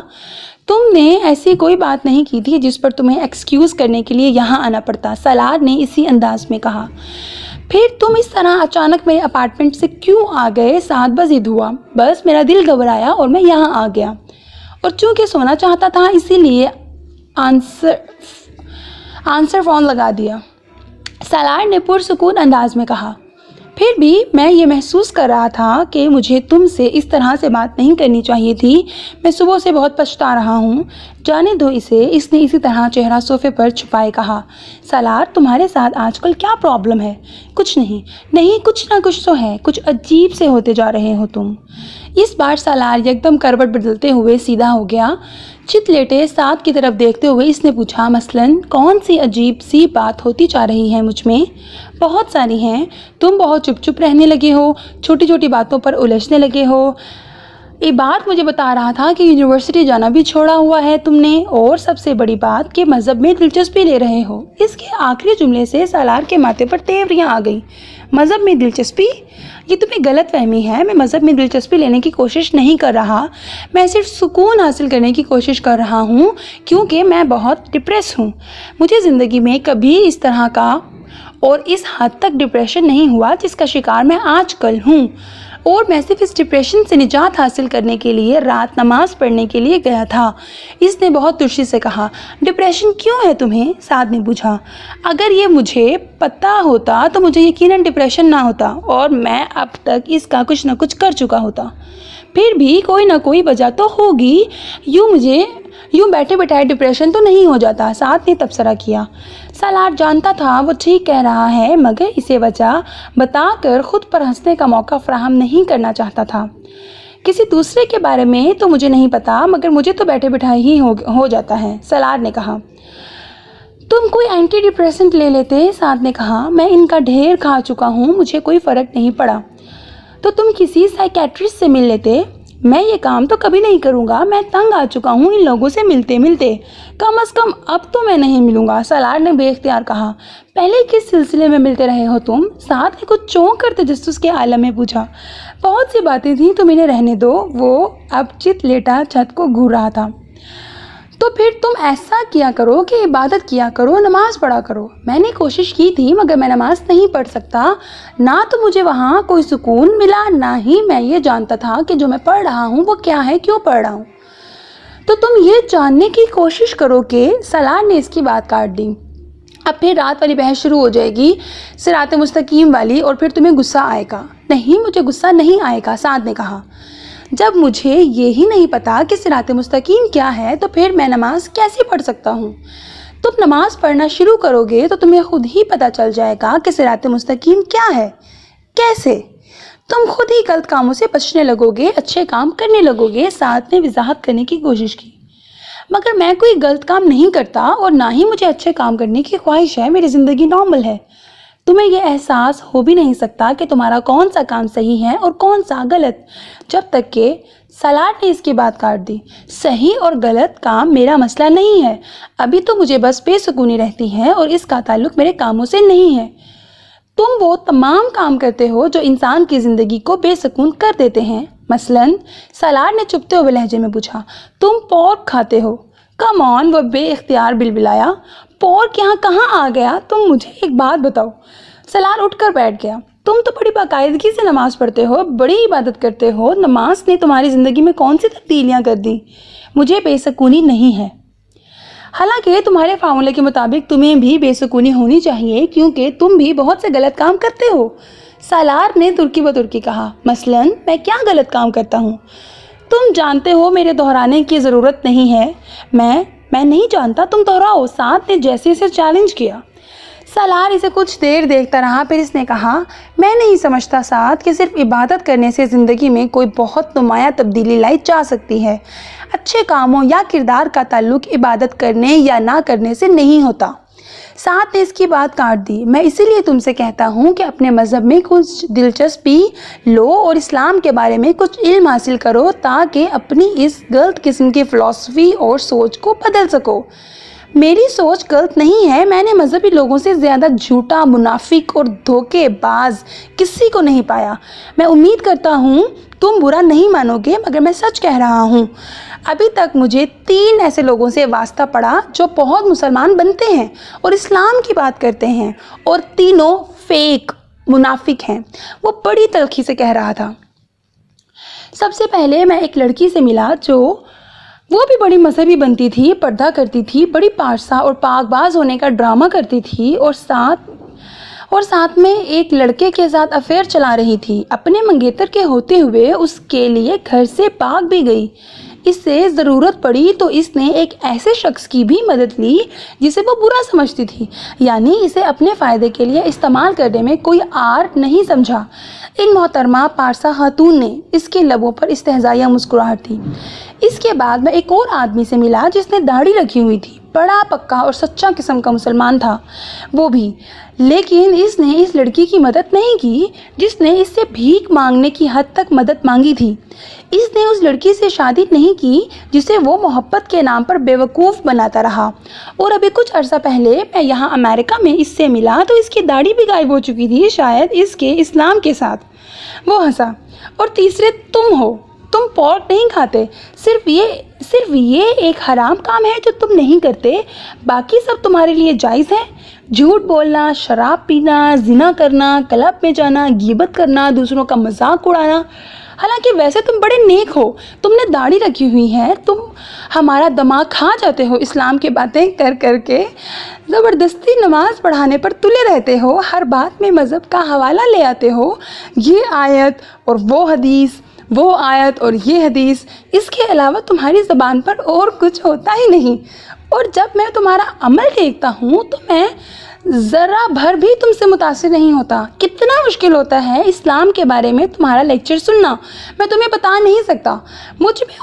تم نے ایسی کوئی بات نہیں کی تھی جس پر تمہیں ایکسکیوز کرنے کے لیے یہاں آنا پڑتا، سالار نے اسی انداز میں کہا۔ پھر تم اس طرح اچانک میرے اپارٹمنٹ سے کیوں آ گئے؟ سعد بزد ہوا۔ بس میرا دل گھبرایا اور میں یہاں آ گیا، اور چونکہ سونا چاہتا تھا اسی لیے آنسر فون لگا دیا، سالار نے پرسکون انداز میں کہا۔ پھر بھی میں یہ محسوس کر رہا تھا کہ مجھے تم سے اس طرح سے بات نہیں کرنی چاہیے تھی، میں صبح سے بہت پچھتا رہا ہوں۔ جانے دو اسے، اس نے اسی طرح چہرہ صوفے پر چھپائے کہا۔ سالار، تمہارے ساتھ آج کل کیا پرابلم ہے؟ کچھ نہیں، کچھ نہ کچھ تو ہے، کچھ عجیب سے ہوتے جا رہے ہو تم۔ اس بار سالار یکدم کروٹ بدلتے ہوئے سیدھا ہو گیا۔ چت لیٹے سعد کی طرف دیکھتے ہوئے اس نے پوچھا، مثلاً کون سی عجیب سی بات ہوتی جا رہی ہے مجھ میں؟ بہت ساری ہیں۔ تم بہت چپ رہنے لگے ہو، چھوٹی چھوٹی باتوں پر الجھنے لگے ہو۔ بات مجھے بتا رہا تھا کہ یونیورسٹی جانا بھی چھوڑا ہوا ہے تم نے، اور سب سے بڑی بات کہ مذہب میں دلچسپی لے رہے ہو۔ اس کے آخری جملے سے سالار کے ماتھے پر تیوریاں آ گئیں۔ مذہب میں دلچسپی؟ یہ تمہیں غلط فہمی ہے، میں مذہب میں دلچسپی لینے کی کوشش نہیں کر رہا، میں صرف سکون حاصل کرنے کی کوشش کر رہا ہوں، کیونکہ میں بہت ڈپریس ہوں۔ مجھے زندگی میں کبھی اس طرح کا اور اس حد تک ڈپریشن نہیں ہوا جس کا شکار میں آج کل ہوں، اور میں صرف اس ڈپریشن سے نجات حاصل کرنے کے لیے رات نماز پڑھنے کے لیے گیا تھا، اس نے بہت ترشی سے کہا۔ ڈپریشن کیوں ہے تمہیں؟ سعد نے پوچھا۔ اگر یہ مجھے پتہ ہوتا تو مجھے یقیناً ڈپریشن نہ ہوتا، اور میں اب تک اس کا کچھ نہ کچھ کر چکا ہوتا۔ پھر بھی کوئی نہ کوئی وجہ تو ہوگی، یوں بیٹھے بٹھائے ڈپریشن تو نہیں ہو جاتا، سعد نے تبصرہ کیا۔ سالار جانتا تھا وہ ٹھیک کہہ رہا ہے، مگر اسے وجہ بتا کر خود پر ہنسنے کا موقع فراہم نہیں کرنا چاہتا تھا۔ کسی دوسرے کے بارے میں تو مجھے نہیں پتا، مگر مجھے تو بیٹھے بٹھائے ہی ہو جاتا ہے، سالار نے کہا۔ تم کوئی اینٹی ڈپریسنٹ لے لیتے، سعد نے کہا۔ میں ان کا ڈھیر کھا چکا ہوں، مجھے کوئی فرق نہیں پڑا۔ تو تم کسی سائیکیٹرسٹ سے مل لیتے۔ میں یہ کام تو کبھی نہیں کروں گا، میں تنگ آ چکا ہوں ان لوگوں سے ملتے، کم از کم اب تو میں نہیں ملوں گا، سالار نے بے اختیار کہا۔ پہلے کس سلسلے میں ملتے رہے ہو تم؟ سعد نے کچھ چونک کر تجسس کے عالم میں پوچھا۔ بہت سی باتیں تھیں، تم انہیں رہنے دو۔ وہ اب چت لیٹا چھت کو گھور رہا تھا۔ تو پھر تم ایسا کیا کرو کہ عبادت کیا کرو، نماز پڑھا کرو۔ میں نے کوشش کی تھی، مگر میں نماز نہیں پڑھ سکتا، نہ تو مجھے وہاں کوئی سکون ملا، نہ ہی میں یہ جانتا تھا کہ جو میں پڑھ رہا ہوں وہ کیا ہے، کیوں پڑھ رہا ہوں۔ تو تم یہ جاننے کی کوشش کرو کہ، سالار نے اس کی بات کاٹ دی۔ اب پھر رات والی بحث شروع ہو جائے گی، صراط مستقیم والی، اور پھر تمہیں غصہ آئے گا۔ نہیں، مجھے غصہ نہیں آئے گا، سعد نے کہا۔ جب مجھے یہی نہیں پتا کہ صراط مستقیم کیا ہے تو پھر میں نماز کیسے پڑھ سکتا ہوں؟ تم نماز پڑھنا شروع کرو گے تو تمہیں خود ہی پتا چل جائے گا کہ صراط مستقیم کیا ہے۔ کیسے؟ تم خود ہی غلط کاموں سے بچنے لگو گے، اچھے کام کرنے لگو گے، سعد نے وضاحت کرنے کی کوشش کی۔ مگر میں کوئی غلط کام نہیں کرتا، اور نہ ہی مجھے اچھے کام کرنے کی خواہش ہے، میری زندگی نارمل ہے۔ تمہیں یہ احساس ہو بھی نہیں سکتا کہ تمہارا کون سا کام صحیح ہے اور کون سا غلط، جب تک کہ سلاڈ نے اس کی بات کاٹ دی۔ صحیح اور غلط کام میرا مسئلہ نہیں ہے، ابھی تو مجھے بس بے سکونی رہتی ہے اور اس کا تعلق میرے کاموں سے نہیں ہے۔ تم وہ تمام کام کرتے ہو جو انسان کی زندگی کو بے سکون کر دیتے ہیں۔ مثلاً سلاڈ نے چپتے ہوئے لہجے میں پوچھا، تم پورک کھاتے ہو؟ کم آن، وہ بے اختیار بلبلایا، پورک یہاں کہاں آ گیا؟ تم مجھے ایک بات بتاؤ۔ سلاڈ اٹھ کر بیٹھ گیا۔ تم تو بڑی باقاعدگی سے نماز پڑھتے ہو، بڑی عبادت کرتے ہو، نماز نے تمہاری زندگی میں کون سی تبدیلیاں کر دی؟ مجھے بے سکونی نہیں ہے۔ حالانکہ تمہارے فارمولے کے مطابق تمہیں بھی بے سکونی ہونی چاہیے، کیونکہ تم بھی بہت سے غلط کام کرتے ہو۔ سالار نے ترکی بترکی کہا، مثلاً میں کیا غلط کام کرتا ہوں؟ تم جانتے ہو میرے دہرانے کی ضرورت نہیں ہے۔ میں نہیں جانتا، تم دہراؤ، ساتھ نے جیسے اسے چیلنج کیا۔ سالار اسے کچھ دیر دیکھتا رہا، پھر اس نے کہا، میں نہیں سمجھتا ساتھ کہ صرف عبادت کرنے سے زندگی میں کوئی بہت نمایاں تبدیلی لائی جا سکتی ہے۔ اچھے کاموں یا کردار کا تعلق عبادت کرنے یا نہ کرنے سے نہیں ہوتا۔ ساتھ نے اس کی بات کاٹ دی، میں اسی لیے تم سے کہتا ہوں کہ اپنے مذہب میں کچھ دلچسپی لو اور اسلام کے بارے میں کچھ علم حاصل کرو تاکہ اپنی اس غلط قسم کی فلسفی اور سوچ کو بدل سکو۔ میری سوچ غلط نہیں ہے، میں نے مذہبی لوگوں سے زیادہ جھوٹا، منافق اور دھوکے باز کسی کو نہیں پایا۔ میں امید کرتا ہوں تم برا نہیں مانو گے، مگر میں سچ کہہ رہا ہوں۔ ابھی تک مجھے 3 ایسے لوگوں سے واسطہ پڑا جو بہت مسلمان بنتے ہیں اور اسلام کی بات کرتے ہیں، اور تینوں فیک منافق ہیں۔ وہ بڑی تلخی سے کہہ رہا تھا۔ سب سے پہلے میں ایک لڑکی سے ملا جو وہ بھی بڑی مذہبی بنتی تھی، پردہ کرتی تھی، بڑی پارسا اور پاک باز ہونے کا ڈرامہ کرتی تھی، اور ساتھ میں ایک لڑکے کے ساتھ افیئر چلا رہی تھی۔ اپنے منگیتر کے ہوتے ہوئے اس کے لیے گھر سے بھاگ بھی گئی۔ اس سے ضرورت پڑی تو اس نے ایک ایسے شخص کی بھی مدد لی جسے وہ برا سمجھتی تھی، یعنی اسے اپنے فائدے کے لیے استعمال کرنے میں کوئی عار نہیں سمجھا۔ ان محترمہ پارسا خاتون نے، اس کے لبوں پر استہزائیہ مسکراہٹ تھی۔ اس کے بعد میں ایک اور آدمی سے ملا جس نے داڑھی رکھی ہوئی تھی، بڑا پکا اور سچا قسم کا مسلمان تھا وہ بھی، لیکن اس نے اس لڑکی کی مدد نہیں کی جس نے اس سے بھیک مانگنے کی حد تک مدد مانگی تھی۔ اس نے اس لڑکی سے شادی نہیں کی جسے وہ محبت کے نام پر بیوقوف بناتا رہا۔ اور ابھی کچھ عرصہ پہلے میں یہاں امریکہ میں اس سے ملا تو اس کی داڑھی بھی غائب ہو چکی تھی، شاید اس کے اسلام کے ساتھ۔ وہ ہنسا۔ اور تیسرے تم ہو، تم پورک نہیں کھاتے، صرف یہ ایک حرام کام ہے جو تم نہیں کرتے، باقی سب تمہارے لیے جائز ہے۔ جھوٹ بولنا، شراب پینا، زنا کرنا، کلب میں جانا، غیبت کرنا، دوسروں کا مذاق اڑانا۔ حالانکہ ویسے تم بڑے نیک ہو، تم نے داڑھی رکھی ہوئی ہے، تم ہمارا دماغ کھا جاتے ہو اسلام کی باتیں کر کر کے، زبردستی نماز پڑھانے پر تلے رہتے ہو، ہر بات میں مذہب کا حوالہ لے آتے ہو، یہ آیت اور وہ حدیث، وہ آیت اور یہ حدیث، اس کے علاوہ تمہاری زبان پر اور کچھ ہوتا ہی نہیں۔ اور جب میں تمہارا عمل دیکھتا ہوں تو میں ذرا بھر بھی تم سے متاثر نہیں ہوتا۔ کتنا مشکل ہوتا ہے اسلام کے بارے میں تمہارا لیکچر سننا، میں تمہیں بتا نہیں سکتا۔ مجھ میں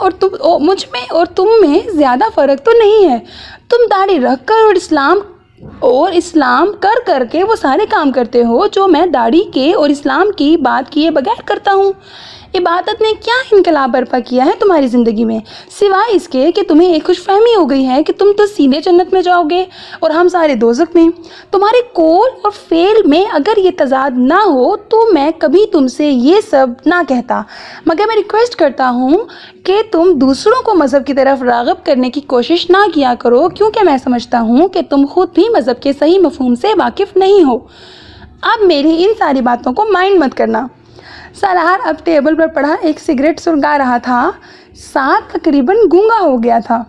اور تم میں زیادہ فرق تو نہیں ہے۔ تم داڑھی رکھ کر اور اسلام کر کے وہ سارے کام کرتے ہو جو میں داڑھی کے اور اسلام کی بات کیے بغیر کرتا ہوں۔ عبادت نے کیا انقلاب برپا کیا ہے تمہاری زندگی میں، سوائے اس کے کہ تمہیں ایک خوش فہمی ہو گئی ہے کہ تم تو سیدھے جنت میں جاؤ گے اور ہم سارے دوزخ میں۔ تمہارے قول اور فعل میں اگر یہ تضاد نہ ہو تو میں کبھی تم سے یہ سب نہ کہتا، مگر میں ریکویسٹ کرتا ہوں کہ تم دوسروں کو مذہب کی طرف راغب کرنے کی کوشش نہ کیا کرو، کیونکہ میں سمجھتا ہوں کہ تم خود بھی مذہب کے صحیح مفہوم سے واقف نہیں ہو۔ اب میری ان ساری باتوں کو مائنڈ مت کرنا۔ سالار اب ٹیبل پر پڑا ایک سگریٹ سلگا رہا تھا، ساتھ تقریباً گونگا ہو گیا تھا۔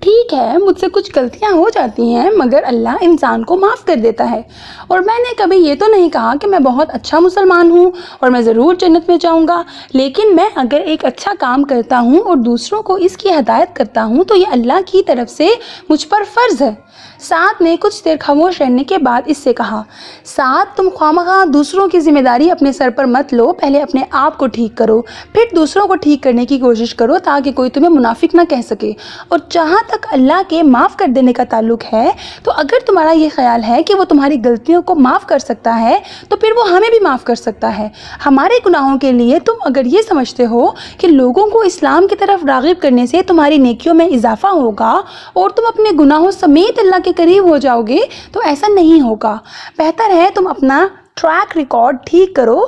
ٹھیک ہے، مجھ سے کچھ غلطیاں ہو جاتی ہیں، مگر اللہ انسان کو معاف کر دیتا ہے، اور میں نے کبھی یہ تو نہیں کہا کہ میں بہت اچھا مسلمان ہوں اور میں ضرور جنت میں جاؤں گا، لیکن میں اگر ایک اچھا کام کرتا ہوں اور دوسروں کو اس کی ہدایت کرتا ہوں تو یہ اللہ کی طرف سے مجھ پر فرض ہے۔ سعد نے کچھ دیر خاموش رہنے کے بعد اس سے کہا، سعد، تم خوامخواہ دوسروں کی ذمہ داری اپنے سر پر مت لو، پہلے اپنے آپ کو ٹھیک کرو، پھر دوسروں کو ٹھیک کرنے کی کوشش کرو تاکہ کوئی تمہیں منافق نہ کہہ سکے، اور جہاں تک اللہ کے معاف کر دینے کا تعلق ہے تو اگر تمہارا یہ خیال ہے کہ وہ تمہاری غلطیوں کو معاف کر سکتا ہے تو پھر وہ ہمیں بھی معاف کر سکتا ہے۔ ہمارے گناہوں کے لیے تم اگر یہ سمجھتے ہو کہ لوگوں کو اسلام کی طرف راغب کرنے سے تمہاری نیکیوں میں اضافہ ہوگا اور تم اپنے گناہوں سمیت اللہ کے قریب ہو جاؤ گے تو ایسا نہیں ہوگا۔ بہتر ہے تم اپنا ٹریک ریکارڈ ٹھیک کرو،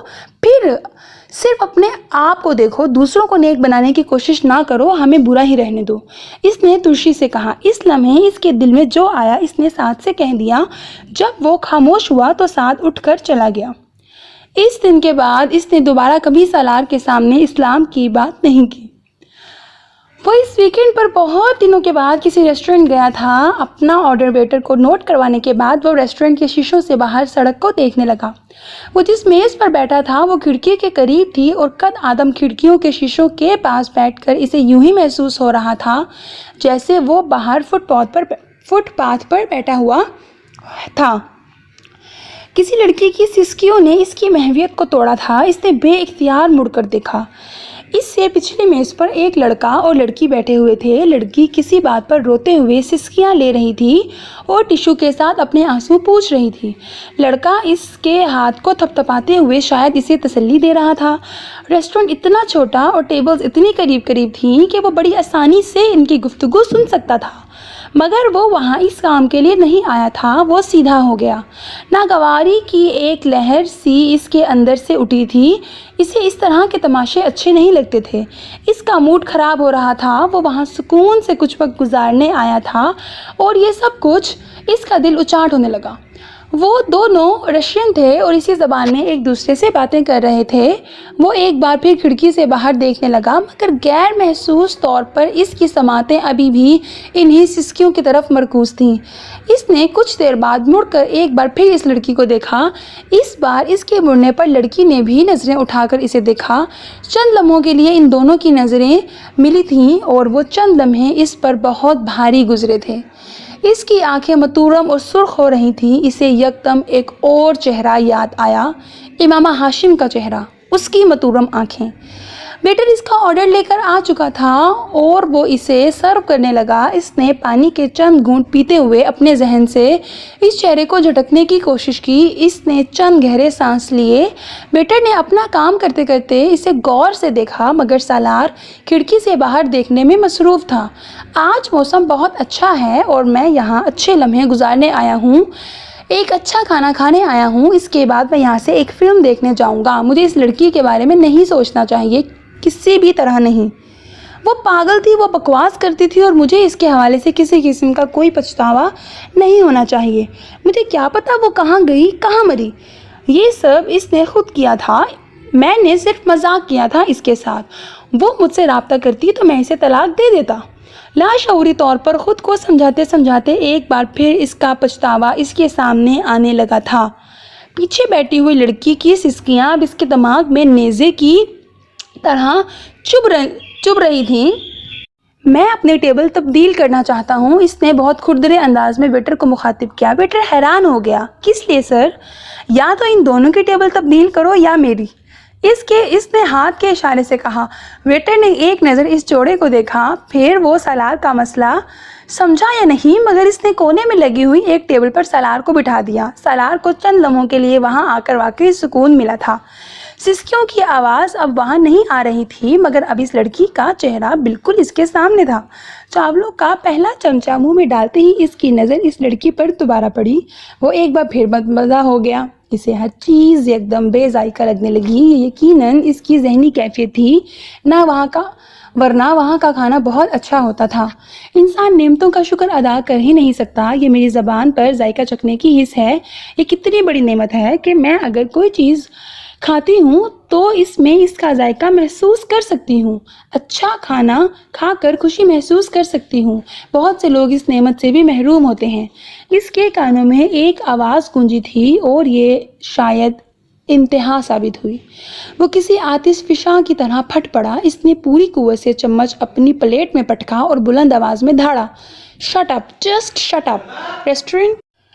پھر صرف اپنے آپ کو دیکھو، دوسروں کو نیک بنانے کی کوشش نہ کرو، ہمیں برا ہی رہنے دو۔ اس نے ترشی سے کہا۔ اس لمحے اس کے دل میں جو آیا اس نے سعد سے کہہ دیا۔ جب وہ خاموش ہوا تو سعد اٹھ کر چلا گیا۔ اس دن کے بعد اس نے دوبارہ کبھی سالار کے سامنے اسلام کی بات نہیں کی۔ وہ اس ویکینڈ پر بہت دنوں کے بعد کسی ریسٹورنٹ گیا تھا۔ اپنا آرڈر ویٹر کو نوٹ کروانے کے بعد وہ ریسٹورنٹ کے شیشوں سے باہر سڑک کو دیکھنے لگا۔ وہ جس میز پر بیٹھا تھا وہ کھڑکی کے قریب تھی اور قد آدم کھڑکیوں کے شیشوں کے پاس بیٹھ کر اسے یوں ہی محسوس ہو رہا تھا جیسے وہ باہر فٹ پاتھ پر بیٹھا ہوا تھا۔ کسی لڑکی کی سسکیوں نے اس کی محویت کو توڑا تھا۔ اس نے بے اختیار مڑ کر دیکھا۔ اس سے پچھلی میز پر ایک لڑکا اور لڑکی بیٹھے ہوئے تھے۔ لڑکی کسی بات پر روتے ہوئے سسکیاں لے رہی تھی اور ٹشو کے ساتھ اپنے آنسو پوچھ رہی تھی۔ لڑکا اس کے ہاتھ کو تھپتھپاتے ہوئے شاید اسے تسلی دے رہا تھا۔ ریسٹورنٹ اتنا چھوٹا اور ٹیبلز اتنی قریب قریب تھیں کہ وہ بڑی آسانی سے ان کی گفتگو سن سکتا تھا، مگر وہ وہاں اس کام کے لیے نہیں آیا تھا۔ وہ سیدھا ہو گیا۔ ناگواری کی ایک لہر سی اس کے اندر سے اٹھی تھی۔ اسے اس طرح کے تماشے اچھے نہیں لگتے تھے۔ اس کا موڈ خراب ہو رہا تھا۔ وہ وہاں سکون سے کچھ وقت گزارنے آیا تھا اور یہ سب کچھ اس کا دل اچاٹ ہونے لگا۔ وہ دونوں رشین تھے اور اسی زبان میں ایک دوسرے سے باتیں کر رہے تھے۔ وہ ایک بار پھر کھڑکی سے باہر دیکھنے لگا، مگر غیر محسوس طور پر اس کی سماعتیں ابھی بھی انہی سسکیوں کی طرف مرکوز تھیں۔ اس نے کچھ دیر بعد مڑ کر ایک بار پھر اس لڑکی کو دیکھا۔ اس بار اس کے مڑنے پر لڑکی نے بھی نظریں اٹھا کر اسے دیکھا۔ چند لمحوں کے لیے ان دونوں کی نظریں ملی تھیں اور وہ چند لمحے اس پر بہت بھاری گزرے تھے۔ اس کی آنکھیں متورم اور سرخ ہو رہی تھیں۔ اسے یکدم ایک اور چہرہ یاد آیا، امامہ ہاشم کا چہرہ، اس کی متورم آنکھیں۔ ویٹر اس کا آرڈر لے کر آ چکا تھا اور وہ اسے سرو کرنے لگا۔ اس نے پانی کے چند گھونٹ پیتے ہوئے اپنے ذہن سے اس چہرے کو جھٹکنے کی کوشش کی۔ اس نے چند گہرے سانس لیے۔ ویٹر نے اپنا کام کرتے کرتے اسے غور سے دیکھا، مگر سالار کھڑکی سے باہر دیکھنے میں مصروف تھا۔ آج موسم بہت اچھا ہے اور میں یہاں اچھے لمحے گزارنے آیا ہوں، ایک اچھا کھانا کھانے آیا ہوں۔ اس کے بعد میں یہاں سے ایک فلم دیکھنے جاؤں گا۔ مجھے اس لڑکی کے بارے میں نہیں سوچنا چاہیے، کسی بھی طرح نہیں۔ وہ پاگل تھی، وہ بکواس کرتی تھی اور مجھے اس کے حوالے سے کسی قسم کا کوئی پچھتاوا نہیں ہونا چاہیے۔ مجھے کیا پتا وہ کہاں گئی، کہاں مری۔ یہ سب اس نے خود کیا تھا، میں نے صرف مذاق کیا تھا اس کے ساتھ۔ وہ مجھ سے رابطہ کرتی تو میں اسے طلاق دے دیتا۔ لاشعوری طور پر خود کو سمجھاتے سمجھاتے ایک بار پھر اس کا پچھتاوا اس کے سامنے آنے لگا تھا۔ پیچھے بیٹھی ہوئی لڑکی کی سسکیاں اب اس کے دماغ میں نیزے کی طرح چبھ رہی تھیں۔ میں اپنی ٹیبل تبدیل کرنا چاہتا ہوں، اس نے بہت کھردرے انداز میں ویٹر کو مخاطب کیا۔ ویٹر حیران ہو گیا، کس لیے سر؟ یا تو ان دونوں کی ٹیبل تبدیل کرو یا میری، اس نے ہاتھ کے اشارے سے کہا۔ ویٹر نے ایک نظر اس جوڑے کو دیکھا، پھر وہ سالار کا مسئلہ سمجھا یا نہیں، مگر اس نے کونے میں لگی ہوئی ایک ٹیبل پر سالار کو بٹھا دیا۔ سالار کو چند لمحوں کے لیے وہاں آ کر واقعی سکون ملا تھا۔ سسکیوں کی آواز اب وہاں نہیں آ رہی تھی، مگر اب اس لڑکی کا چہرہ بالکل اس کے سامنے تھا۔ چاولوں کا پہلا چمچہ منہ میں ڈالتے ہی اس کی نظر اس لڑکی پر دوبارہ پڑی۔ وہ ایک بار پھر مزہ ہو گیا۔ اسے ہر چیز یکدم بے ذائقہ لگنے لگی۔ یہ یقیناً اس کی ذہنی کیفیت تھی، ورنہ وہاں کا کھانا بہت اچھا ہوتا تھا۔ انسان نعمتوں کا شکر ادا کر ہی نہیں سکتا۔ یہ میری زبان پر ذائقہ چکھنے کی حس ہے۔ یہ کتنی بڑی نعمت ہے کہ میں اگر کوئی چیز کھاتی ہوں تو اس میں اس کا ذائقہ محسوس کر سکتی ہوں، اچھا کھانا کھا کر خوشی محسوس کر سکتی ہوں۔ بہت سے لوگ اس نعمت سے بھی محروم ہوتے ہیں۔ اس کے کانوں میں ایک آواز گونجی تھی اور یہ شاید انتہا ثابت ہوئی۔ وہ کسی آتش فشاں کی طرح پھٹ پڑا۔ اس نے پوری قوت سے چمچ اپنی پلیٹ میں پٹکا اور بلند آواز میں دھاڑا، shut up, just shut up.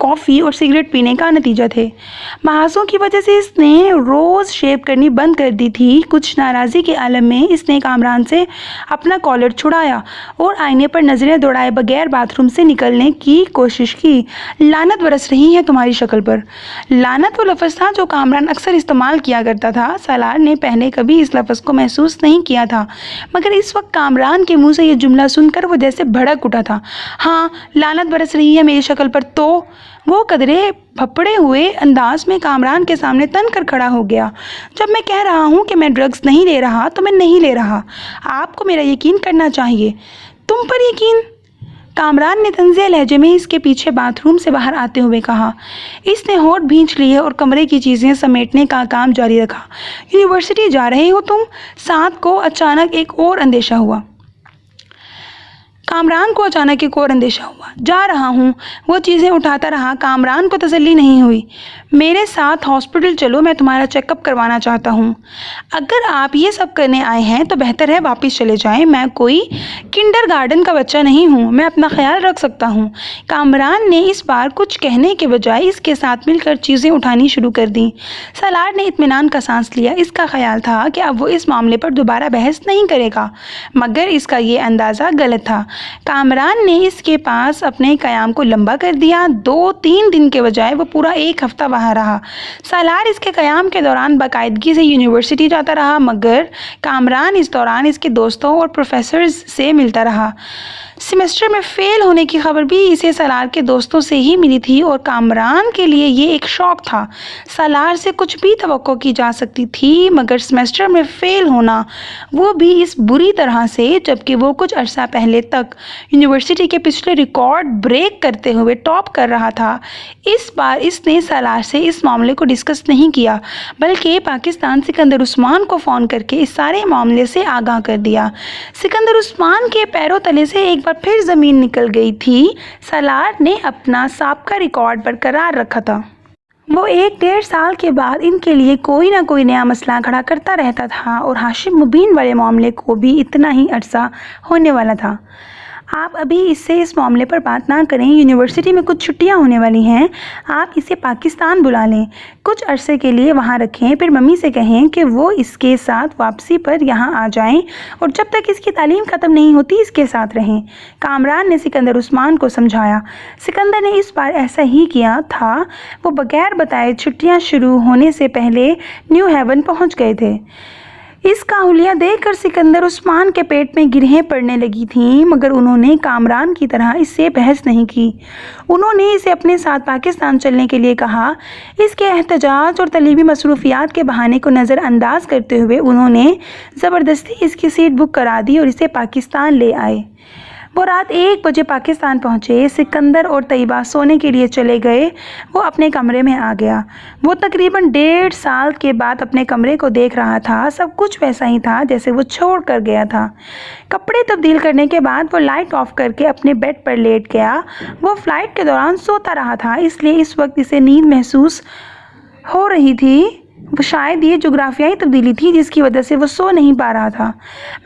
Coffee اور سگریٹ پینے کا نتیجہ تھے۔ محاسوں کی وجہ سے اس نے روز شیو کرنی بند کر دی تھی۔ کچھ ناراضی کے عالم میں اس نے کامران سے اپنا کالر چھڑایا اور آئینے پر نظریں دوڑائے بغیر باتھ روم سے نکلنے کی کوشش کی۔ لعنت برس رہی ہے تمہاری شکل پر۔ لعنت وہ لفظ تھا جو کامران اکثر استعمال کیا کرتا تھا۔ سالار نے پہلے کبھی اس لفظ کو محسوس نہیں کیا تھا، مگر اس وقت کامران کے منہ سے یہ جملہ سن کر وہ جیسے بھڑک اٹھا تھا۔ ہاں، لعنت برس رہی ہے میری شکل پر تو؟ وہ قدرے پھپڑے ہوئے انداز میں کامران کے سامنے تن کر کھڑا ہو گیا۔ جب میں کہہ رہا ہوں کہ میں ڈرگز نہیں لے رہا تو میں نہیں لے رہا۔ آپ کو میرا یقین کرنا چاہیے۔ تم پر یقین؟ کامران نے طنزیہ لہجے میں اس کے پیچھے باتھ روم سے باہر آتے ہوئے کہا۔ اس نے ہونٹ بھینچ لیے اور کمرے کی چیزیں سمیٹنے کا کام جاری رکھا۔ یونیورسٹی جا رہے ہو تم؟ سعد کو اچانک ایک اور اندیشہ ہوا۔ کامران کو اچانک ایک اور اندیشہ ہوا۔ جا رہا ہوں، وہ چیزیں اٹھاتا رہا۔ کامران کو تسلی نہیں ہوئی۔ میرے ساتھ ہاسپٹل چلو، میں تمہارا چیک اپ کروانا چاہتا ہوں۔ اگر آپ یہ سب کرنے آئے ہیں تو بہتر ہے واپس چلے جائیں۔ میں کوئی کنڈر گارڈن کا بچہ نہیں ہوں، میں اپنا خیال رکھ سکتا ہوں۔ کامران نے اس بار کچھ کہنے کے بجائے اس کے ساتھ مل کر چیزیں اٹھانی شروع کر دیں۔ سالار نے اطمینان کا سانس لیا۔ اس کا خیال تھا کہ اب وہ اس معاملے پر دوبارہ بحث نہیں کرے گا، مگر اس کا یہ اندازہ غلط تھا۔ کامران نے اس کے پاس اپنے قیام کو لمبا کر دیا۔ 2-3 دن کے بجائے وہ پورا 1 ہفتہ وہاں رہا۔ سالار اس کے قیام کے دوران باقاعدگی سے یونیورسٹی جاتا رہا، مگر کامران اس دوران اس کے دوستوں اور پروفیسرز سے ملتا رہا۔ سیمسٹر میں فیل ہونے کی خبر بھی اسے سالار کے دوستوں سے ہی ملی تھی اور کامران کے لیے یہ ایک شوق تھا۔ سالار سے کچھ بھی توقع کی جا سکتی تھی، مگر سیمسٹر میں فیل ہونا، وہ بھی اس بری طرح سے، جبکہ وہ کچھ عرصہ پہلے تک یونیورسٹی کے پچھلے ریکارڈ بریک کرتے ہوئے ٹاپ کر رہا تھا۔ اس بار اس نے سالار سے اس معاملے کو ڈسکس نہیں کیا، بلکہ پاکستان سکندر عثمان کو فون کر کے اس سارے معاملے سے آگاہ کر دیا۔ سکندر عثمان کے پیروں تلے سے ایک بار پھر زمین نکل گئی تھی۔ سالار نے اپنا سابقہ ریکارڈ برقرار رکھا تھا۔ وہ 1-1.5 سال کے بعد ان کے لیے کوئی نہ کوئی نیا مسئلہ کھڑا کرتا رہتا تھا اور ہاشم مبین والے معاملے کو بھی اتنا ہی عرصہ ہونے والا تھا۔ آپ ابھی اس سے اس معاملے پر بات نہ کریں۔ یونیورسٹی میں کچھ چھٹیاں ہونے والی ہیں، آپ اسے پاکستان بلا لیں، کچھ عرصے کے لیے وہاں رکھیں، پھر ممی سے کہیں کہ وہ اس کے ساتھ واپسی پر یہاں آ جائیں اور جب تک اس کی تعلیم ختم نہیں ہوتی اس کے ساتھ رہیں۔ کامران نے سکندر عثمان کو سمجھایا۔ سکندر نے اس بار ایسا ہی کیا تھا۔ وہ بغیر بتائے چھٹیاں شروع ہونے سے پہلے نیو ہیون پہنچ گئے تھے۔ اس کا حلیہ دیکھ کر سکندر عثمان کے پیٹ میں گرہیں پڑنے لگی تھیں، مگر انہوں نے کامران کی طرح اس سے بحث نہیں کی۔ انہوں نے اسے اپنے ساتھ پاکستان چلنے کے لیے کہا۔ اس کے احتجاج اور طبی مصروفیات کے بہانے کو نظر انداز کرتے ہوئے انہوں نے زبردستی اس کی سیٹ بک کرا دی اور اسے پاکستان لے آئے۔ وہ رات 1 بجے پاکستان پہنچے۔ سکندر اور طیبہ سونے کے لیے چلے گئے۔ وہ اپنے کمرے میں آ گیا۔ وہ تقریباً 1.5 سال کے بعد اپنے کمرے کو دیکھ رہا تھا۔ سب کچھ ویسا ہی تھا جیسے وہ چھوڑ کر گیا تھا۔ کپڑے تبدیل کرنے کے بعد وہ لائٹ آف کر کے اپنے بیڈ پر لیٹ گیا۔ وہ فلائٹ کے دوران سوتا رہا تھا، اس لیے اس وقت اسے نیند محسوس ہو رہی تھی۔ شاید یہ جغرافیائی تبدیلی تھی جس کی وجہ سے وہ سو نہیں پا رہا تھا۔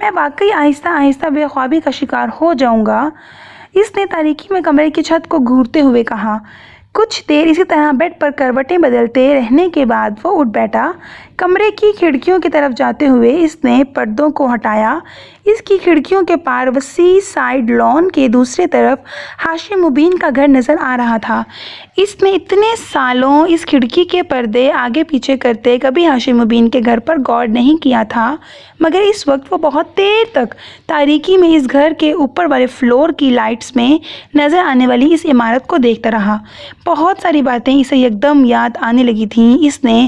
میں واقعی آہستہ آہستہ بے خوابی کا شکار ہو جاؤں گا، اس نے تاریکی میں کمرے کی چھت کو گھورتے ہوئے کہا۔ کچھ دیر اسی طرح بیڈ پر کروٹیں بدلتے رہنے کے بعد وہ اٹھ بیٹھا۔ کمرے کی کھڑکیوں کی طرف جاتے ہوئے اس نے پردوں کو ہٹایا۔ اس کی کھڑکیوں کے پار وسیع سائڈ لان کے دوسری طرف ہاشم مبین کا گھر نظر آ رہا تھا۔ اس نے اتنے سالوں اس کھڑکی کے پردے آگے پیچھے کرتے کبھی ہاشم مبین کے گھر پر غور نہیں کیا تھا، مگر اس وقت وہ بہت دیر تک تاریکی میں اس گھر کے اوپر والے فلور کی لائٹس میں نظر آنے والی اس عمارت کو دیکھتا رہا۔ بہت ساری باتیں اسے یکدم یاد آنے لگی تھیں۔ اس نے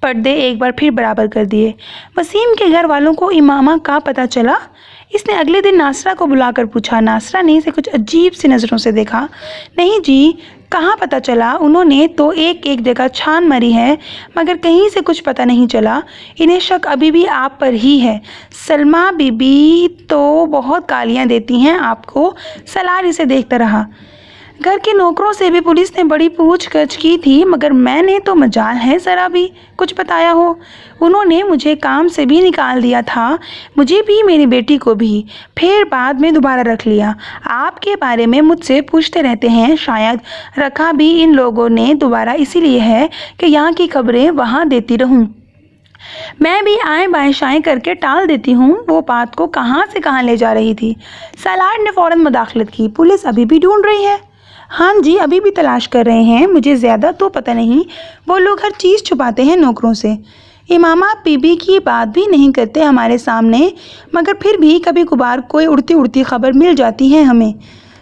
پردے ایک بار پھر برابر کر دیے۔ وسیم کے گھر والوں کو امامہ کا پتہ چلا؟ اس نے اگلے دن ناصرہ کو بلا کر پوچھا۔ ناصرہ نے اسے کچھ عجیب سی نظروں سے دیکھا۔ نہیں جی، کہاں پتہ چلا؟ انہوں نے تو ایک جگہ چھان ماری ہے، مگر کہیں سے کچھ پتہ نہیں چلا۔ انہیں شک ابھی بھی آپ پر ہی ہے۔ سلمہ بی بی تو بہت گالیاں دیتی ہیں آپ کو۔ سالار اسے دیکھتا رہا۔ گھر کے نوکروں سے بھی پولیس نے بڑی پوچھ گچھ کی تھی، مگر میں نے تو مجال ہے ذرا بھی کچھ بتایا ہو۔ انہوں نے مجھے کام سے بھی نکال دیا تھا، مجھے بھی میری بیٹی کو بھی، پھر بعد میں دوبارہ رکھ لیا۔ آپ کے بارے میں مجھ سے پوچھتے رہتے ہیں، شاید رکھا بھی ان لوگوں نے دوبارہ اسی لیے ہے کہ یہاں کی خبریں وہاں دیتی رہوں۔ میں بھی آئیں بائیں شائیں کر کے ٹال دیتی ہوں۔ وہ بات کو کہاں سے کہاں لے جا رہی تھی۔ سیلارڈ نے فوراً مداخلت کی، پولیس ابھی بھی ڈھونڈ رہی ہے؟ ہاں جی، ابھی بھی تلاش کر رہے ہیں، مجھے زیادہ تو پتہ نہیں، وہ لوگ ہر چیز چھپاتے ہیں نوکروں سے۔ امامہ بی بی کی بات بھی نہیں کرتے ہمارے سامنے، مگر پھر بھی کبھی کبھار کوئی اڑتی خبر مل جاتی ہے ہمیں۔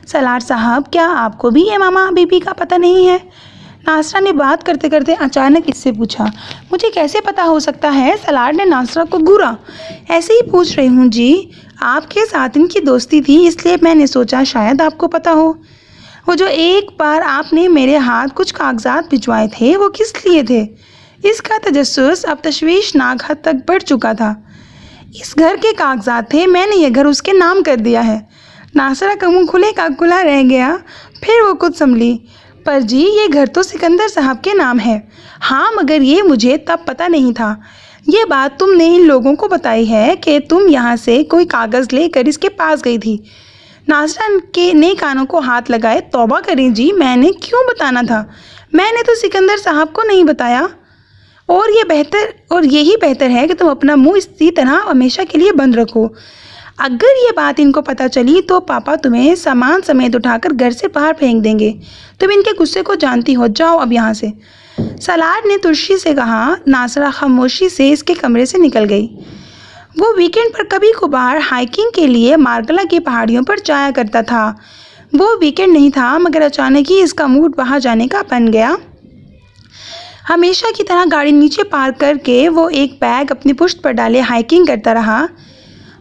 سیلارڈ صاحب، کیا آپ کو بھی امامہ بی بی کا پتہ نہیں ہے؟ ناصرہ نے بات کرتے کرتے اچانک اس سے پوچھا۔ مجھے کیسے پتہ ہو سکتا ہے؟ سیلارڈ نے ناصرہ کو گھورا۔ ایسے ہی پوچھ رہی ہوں جی، آپ کے ساتھ ان کی دوستی تھی، اس لیے میں نے سوچا شاید آپ کو پتہ ہو۔ وہ جو ایک بار آپ نے میرے ہاتھ کچھ کاغذات بھجوائے تھے، وہ کس لیے تھے؟ اس کا تجسس اب تشویشناک حد تک بڑھ چکا تھا۔ اس گھر کے کاغذات تھے، میں نے یہ گھر اس کے نام کر دیا ہے۔ ناصرہ کا منہ کھلے کا کھلا رہ گیا، پھر وہ خود سنبھلی۔ پر جی، یہ گھر تو سکندر صاحب کے نام ہے۔ ہاں، مگر یہ مجھے تب پتہ نہیں تھا۔ یہ بات تم نے ان لوگوں کو بتائی ہے کہ تم یہاں سے کوئی کاغذ لے کر اس کے پاس گئی تھی۔ ناصرہ نے کانوں کو ہاتھ لگائے۔ توبہ کریں جی، میں نے کیوں بتانا تھا؟ میں نے تو سکندر صاحب کو نہیں بتایا۔ اور یہی بہتر ہے کہ تم اپنا منہ اسی طرح ہمیشہ کے لیے بند رکھو۔ اگر یہ بات ان کو پتہ چلی تو پاپا تمہیں سامان سمیت اٹھا کر گھر سے باہر پھینک دیں گے۔ تم ان کے غصے کو جانتی ہو، جاؤ اب یہاں سے۔ سیلارڈ نے ترشی سے کہا۔ ناصرہ خاموشی سے اس کے کمرے سے نکل گئی۔ وہ ویکینڈ پر کبھی کبھار ہائیکنگ کے لیے مارگلا کی پہاڑیوں پر جایا کرتا تھا۔ وہ ویکینڈ نہیں تھا، مگر اچانک ہی اس کا موڈ وہاں جانے کا بن گیا۔ ہمیشہ کی طرح گاڑی نیچے پارک کر کے وہ ایک بیگ اپنی پشت پر ڈالے ہائیکنگ کرتا رہا۔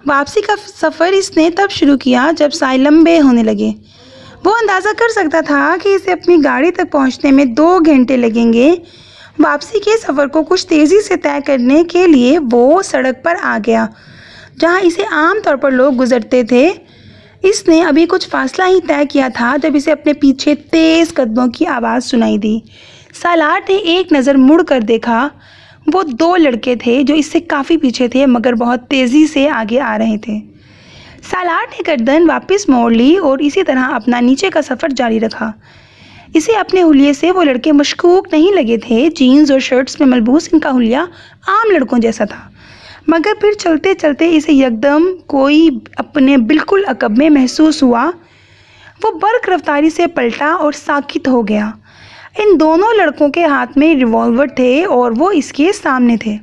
واپسی کا سفر اس نے تب شروع کیا جب سائے لمبے ہونے لگے۔ وہ اندازہ کر سکتا تھا کہ اسے اپنی گاڑی تک پہنچنے میں 2 گھنٹے لگیں گے۔ واپسی کے سفر کو کچھ تیزی سے طے کرنے کے لیے وہ سڑک پر آ گیا جہاں اسے عام طور پر لوگ گزرتے تھے۔ اس نے ابھی کچھ فاصلہ ہی طے کیا تھا جب اسے اپنے پیچھے تیز قدموں کی آواز سنائی دی۔ سیلارڈ نے ایک نظر مڑ کر دیکھا۔ وہ 2 لڑکے تھے جو اس سے کافی پیچھے تھے مگر بہت تیزی سے آگے آ رہے تھے۔ سیلارڈ نے گردن واپس موڑ لی اور اسی طرح اپنا نیچے کا سفر جاری رکھا۔ اسے اپنے حلیے سے وہ لڑکے مشکوک نہیں لگے تھے۔ جینز اور شرٹس میں ملبوس ان کا حلیہ عام لڑکوں جیسا تھا، مگر پھر چلتے چلتے اسے یکدم کوئی اپنے بالکل عقب میں محسوس ہوا۔ وہ برق رفتاری سے پلٹا اور ساکت ہو گیا۔ ان دونوں لڑکوں کے ہاتھ میں ریوالور تھے اور وہ اس کے سامنے تھے۔